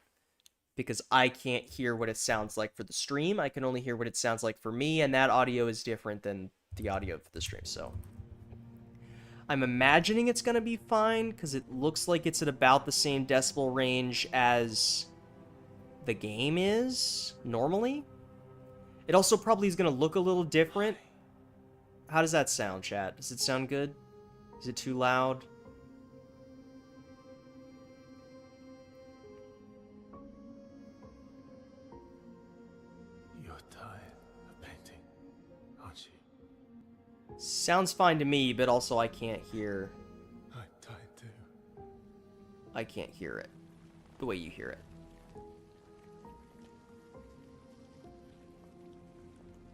Because I can't hear what it sounds like for the stream. I can only hear what it sounds like for me, and that audio is different than the audio for the stream, so I'm imagining it's gonna be fine, because it looks like it's at about the same decibel range as the game is, normally. It also probably is gonna look a little different. How does that sound, chat? Does it sound good? Is it too loud? You're tired of painting, aren't you? Sounds fine to me, but also I can't hear. I'm tired too. I can't hear it the way you hear it.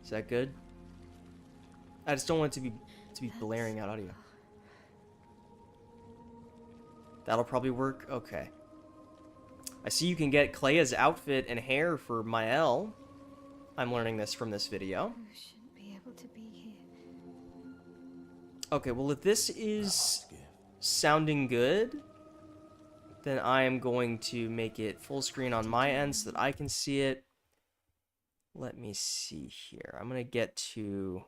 Is that good? I just don't want it to be blaring out audio. That'll probably work. Okay. I see you can get Clea's outfit and hair for Mael. I'm learning this from this video. You shouldn't be able to be here. Okay, well if this is sounding good, then I am going to make it full screen on my end so that I can see it. Let me see here. I'm going to get to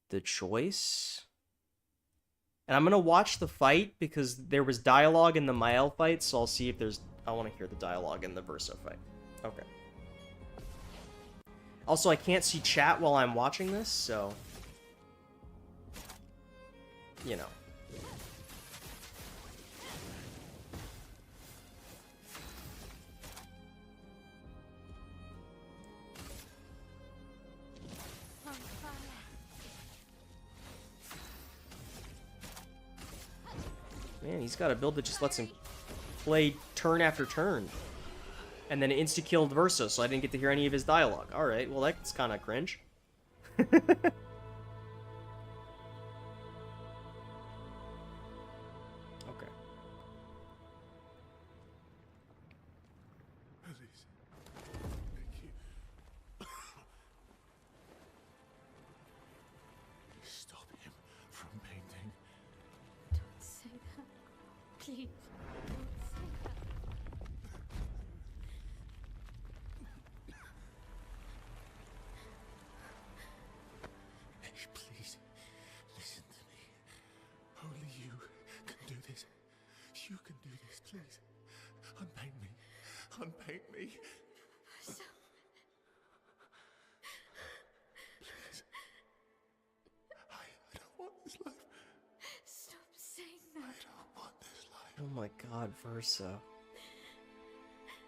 the choice. And I'm going to watch the fight because there was dialogue in the Mael fight, so I'll see if there's... I want to hear the dialogue in the Verso fight. Okay. Also, I can't see chat while I'm watching this, so... You know. On fire. Man, he's got a build that just lets him play turn after turn. And then insta-killed Verso, so I didn't get to hear any of his dialogue. Alright, well that's kind of cringe. Okay. Please. Thank you. Stop him from painting. Don't say that. Please. Don't say that. Hey, please, listen to me. Only you can do this. You can do this, please. Unpaint me. Unpaint me. So, Please. I don't want this life. stop saying I that. don't want this life. Oh my god, Verso.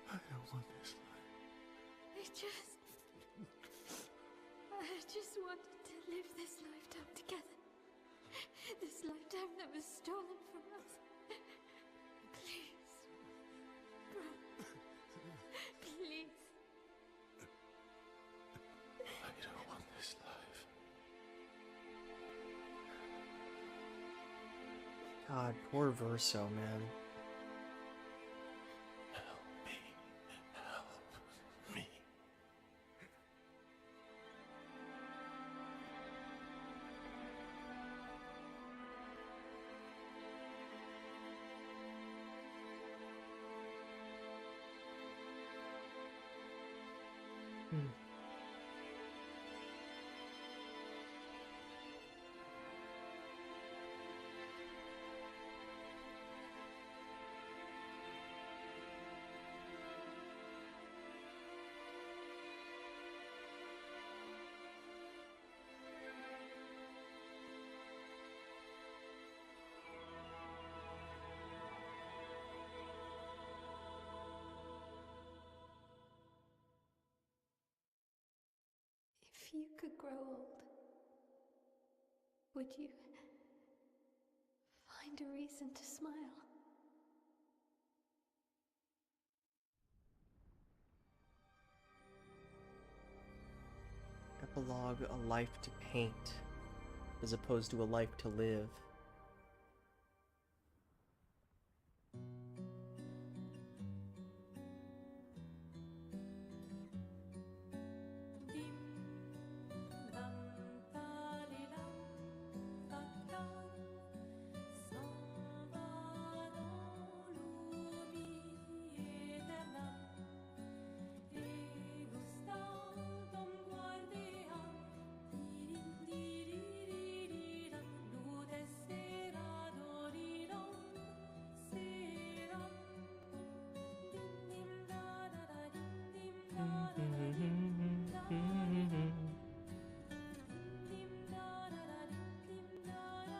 I don't want this life. I just wanted to live this lifetime together. This lifetime that was stolen from us. Please. Bro. Please. I don't want this life. God, poor Verso, man. Help me. Help me. If you could grow old, would you find a reason to smile? Epilogue: a life to paint, as opposed to a life to live.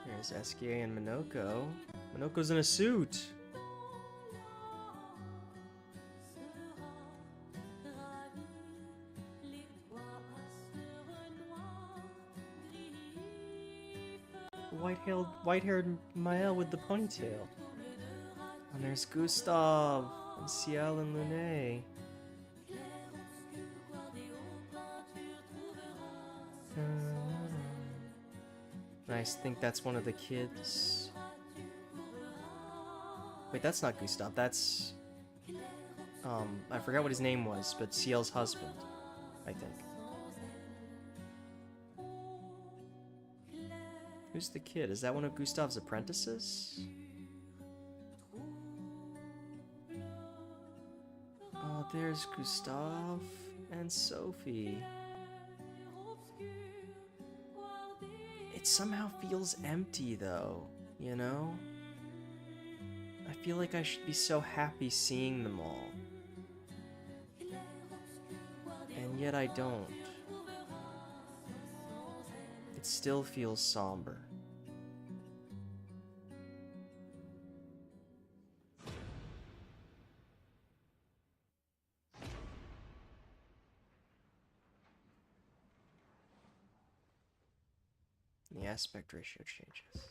There's SKA and Minoko. Minoko's in a suit. White-haired Mael with the ponytail. And there's Gustav and Ciel and Lune. I think that's one of the kids. Wait, that's not Gustav. That's I forgot what his name was, but Ciel's husband, I think. Who's the kid? Is that one of Gustav's apprentices? Oh, there's Gustav and Sophie. It somehow feels empty, though, you know? I feel like I should be so happy seeing them all. And yet I don't. It still feels somber. The aspect ratio changes.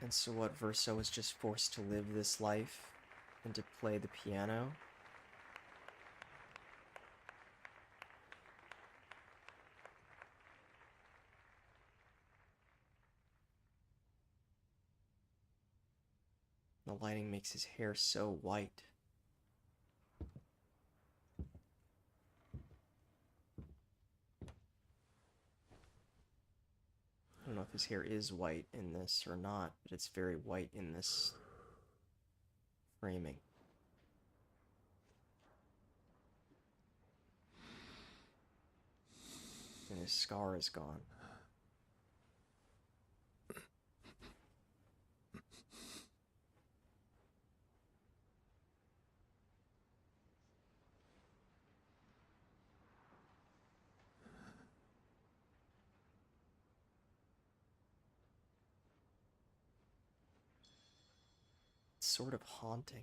And so what, Verso was just forced to live this life and to play the piano? The lighting makes his hair so white. I don't know if his hair is white in this or not, but it's very white in this framing. And his scar is gone. It's sort of haunting.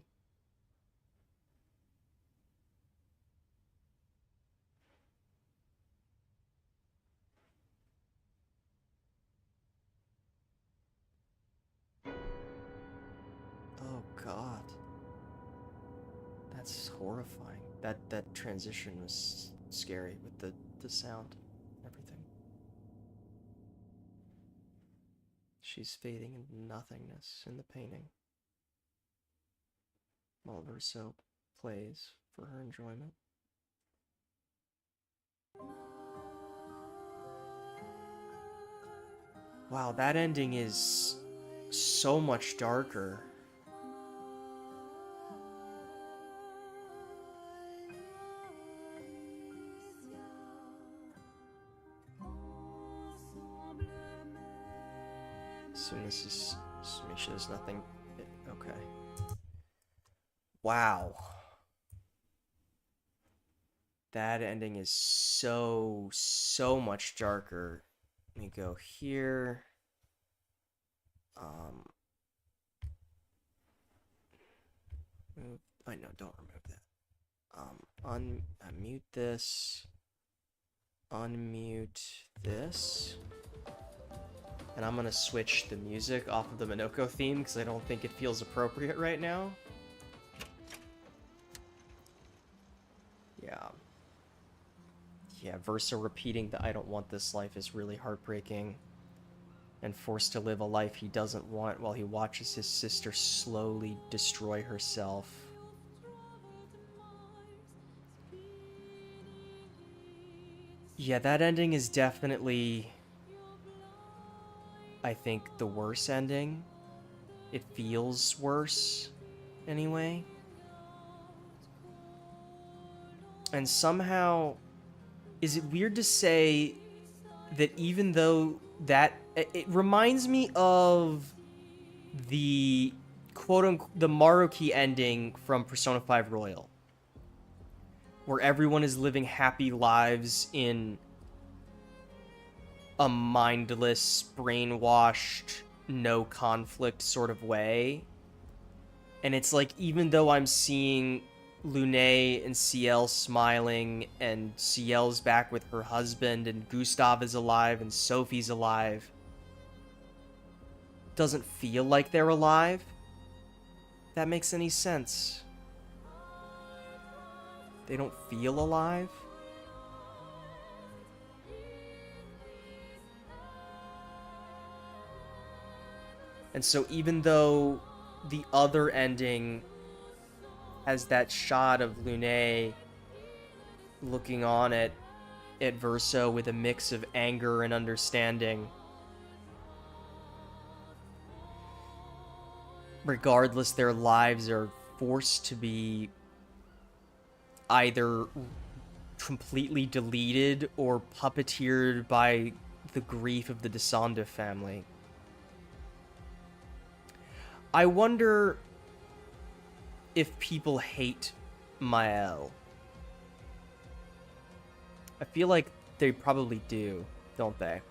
Oh God. That's horrifying. That transition was scary with the sound and everything. She's fading into nothingness in the painting. While Verso plays for her enjoyment. Wow, that ending is so much darker. So this is, just make sure there's nothing, okay. Wow. That ending is so much darker. Let me go here. Move, no, don't remove that. Unmute this. unmute this. And I'm gonna switch the music off of the Minoko theme because I don't think it feels appropriate right now. Yeah. Yeah, Verso repeating the "I don't want this life" is really heartbreaking. And forced to live a life he doesn't want while he watches his sister slowly destroy herself. Yeah, that ending is definitely, I think, the worst ending. It feels worse, anyway. And somehow, is it weird to say that even though that... It reminds me of the quote-unquote the Maruki ending from Persona 5 Royal, where everyone is living happy lives in a mindless, brainwashed, no conflict sort of way. And it's like, even though I'm seeing Lune and Ciel smiling, and Ciel's back with her husband, and Gustav is alive, and Sophie's alive, doesn't feel like they're alive. If that makes any sense. They don't feel alive. And so even though the other ending has that shot of Lune looking on at Verso with a mix of anger and understanding, regardless, their lives are forced to be either completely deleted or puppeteered by the grief of the Descendant family. I wonder if people hate Mael. I feel like they probably do, don't they?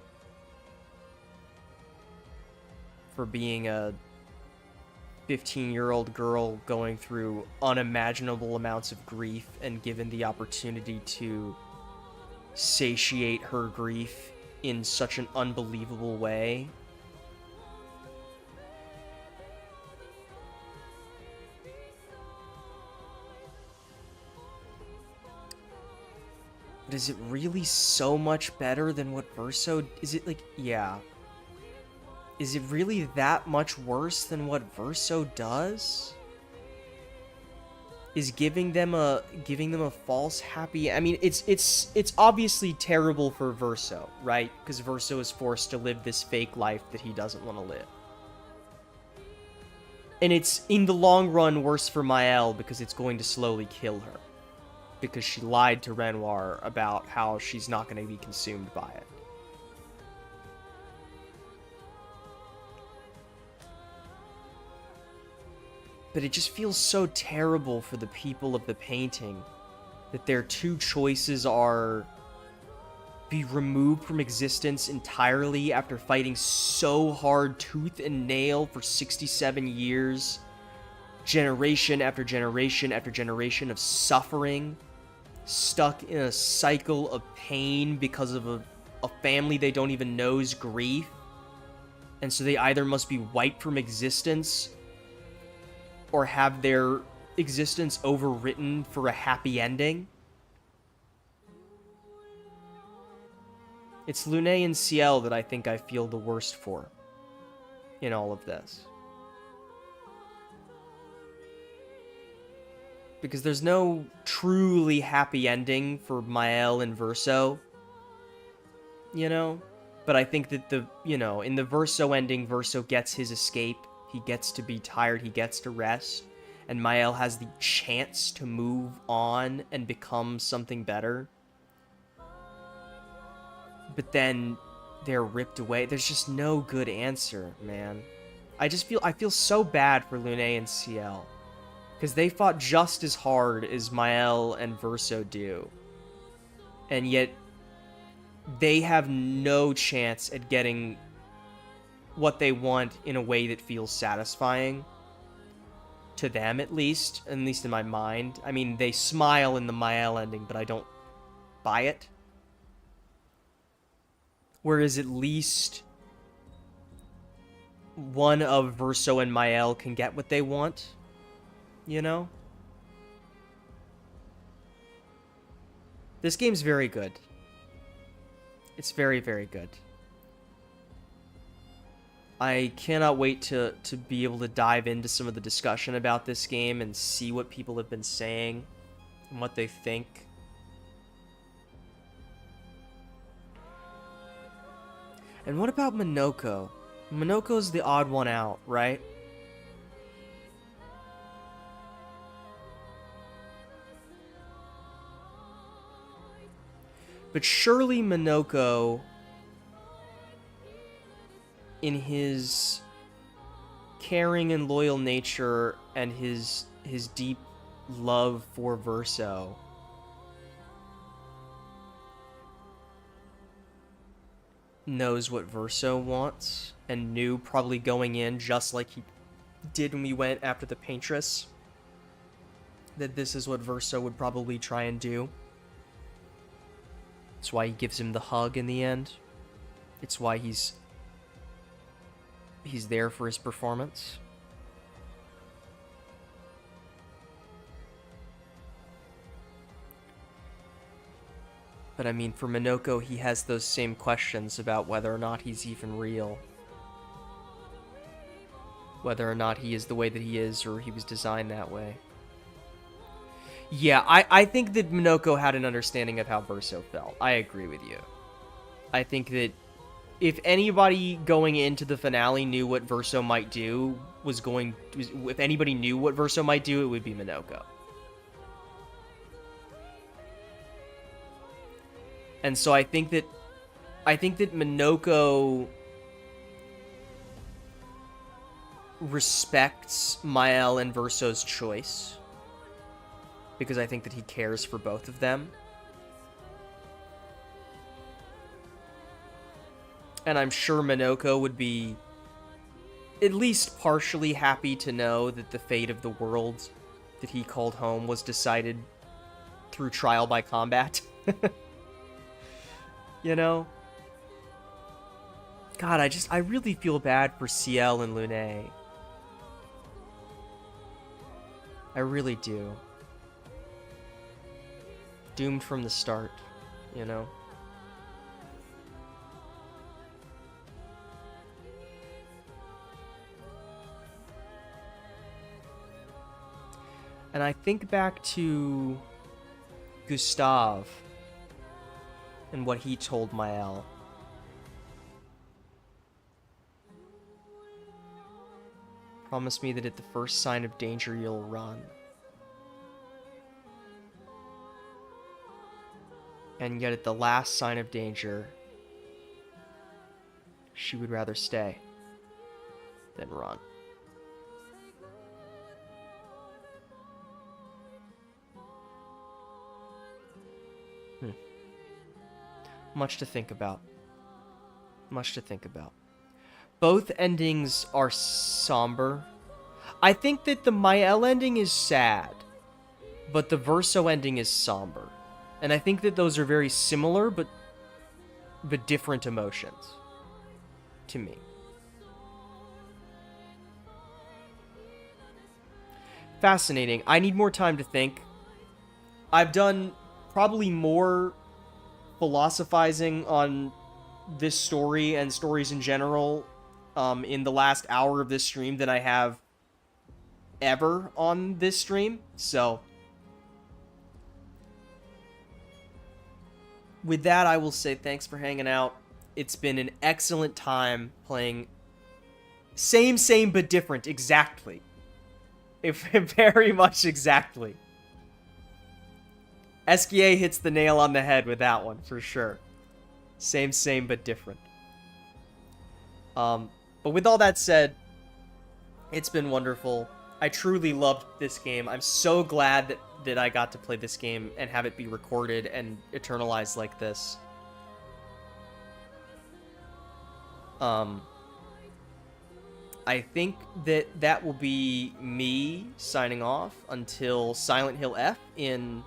For being a 15-year-old girl going through unimaginable amounts of grief and given the opportunity to satiate her grief in such an unbelievable way. But is it really so much better than what Verso... Is it like... Yeah. Is it really that much worse than what Verso does? Is giving them a false happy... I mean, it's obviously terrible for Verso, right? Because Verso is forced to live this fake life that he doesn't want to live. And it's, in the long run, worse for Mael because it's going to slowly kill her. Because she lied to Renoir about how she's not going to be consumed by it. But it just feels so terrible for the people of the painting that their two choices are be removed from existence entirely after fighting so hard tooth and nail for 67 years, generation after generation after generation of suffering, stuck in a cycle of pain because of a family they don't even know's grief. And so they either must be wiped from existence or have their existence overwritten for a happy ending. It's Lune and Ciel that I think I feel the worst for in all of this. Because there's no truly happy ending for Mael and Verso, you know? But I think that in the Verso ending, Verso gets his escape. He gets to be tired, he gets to rest. And Mael has the chance to move on and become something better. But then they're ripped away. There's just no good answer, man. I feel so bad for Lune and Ciel. Because they fought just as hard as Mael and Verso do. And yet, they have no chance at getting what they want in a way that feels satisfying. To them, at least in my mind. I mean, they smile in the Mael ending, but I don't buy it. Whereas at least one of Verso and Mael can get what they want, you know? This game's very good. It's very, very good. I cannot wait to be able to dive into some of the discussion about this game and see what people have been saying and what they think. And what about Minoko? Minoko's the odd one out, right? But surely Minoko, in his caring and loyal nature and his deep love for Verso, knows what Verso wants and knew probably going in, just like he did when we went after the Paintress, that this is what Verso would probably try and do. It's why he gives him the hug in the end. It's why he's there for his performance. But I mean, for Minoko, he has those same questions about whether or not he's even real. Whether or not he is the way that he is, or he was designed that way. Yeah, I think that Minoko had an understanding of how Verso felt. I agree with you. I think that if anybody going into the finale knew what Verso might do, if anybody knew what Verso might do, it would be Minoko. And so I think that Minoko respects Mael and Verso's choice, because I think that he cares for both of them. And I'm sure Minoko would be at least partially happy to know that the fate of the world that he called home was decided through trial by combat. You know? God, I really feel bad for CL and Lune. I really do. Doomed from the start, you know? And I think back to Gustav and what he told Mael. Promise me that at the first sign of danger you'll run. And yet at the last sign of danger, she would rather stay than run. Much to think about. Much to think about. Both endings are somber. I think that the Mael ending is sad, but the Verso ending is somber. And I think that those are very similar, but different emotions to me. Fascinating. I need more time to think. I've done probably more philosophizing on this story and stories in general in the last hour of this stream than I have ever on this stream. So with that, I will say thanks for hanging out. It's been an excellent time playing same but different, exactly. Very much exactly. SKA hits the nail on the head with that one, for sure. Same but different. But with all that said, it's been wonderful. I truly loved this game. I'm so glad that I got to play this game and have it be recorded and eternalized like this. I think that will be me signing off until Silent Hill F in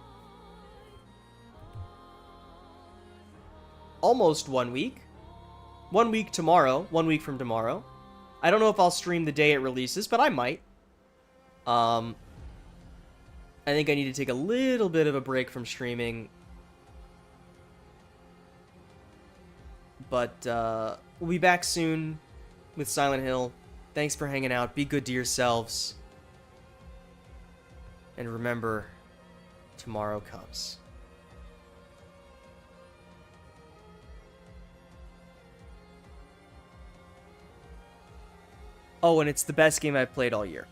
almost 1 week. 1 week tomorrow. 1 week from tomorrow. I don't know if I'll stream the day it releases, but I might. I think I need to take a little bit of a break from streaming. But we'll be back soon with Silent Hill. Thanks for hanging out. Be good to yourselves. And remember, tomorrow comes. Oh, and it's the best game I've played all year.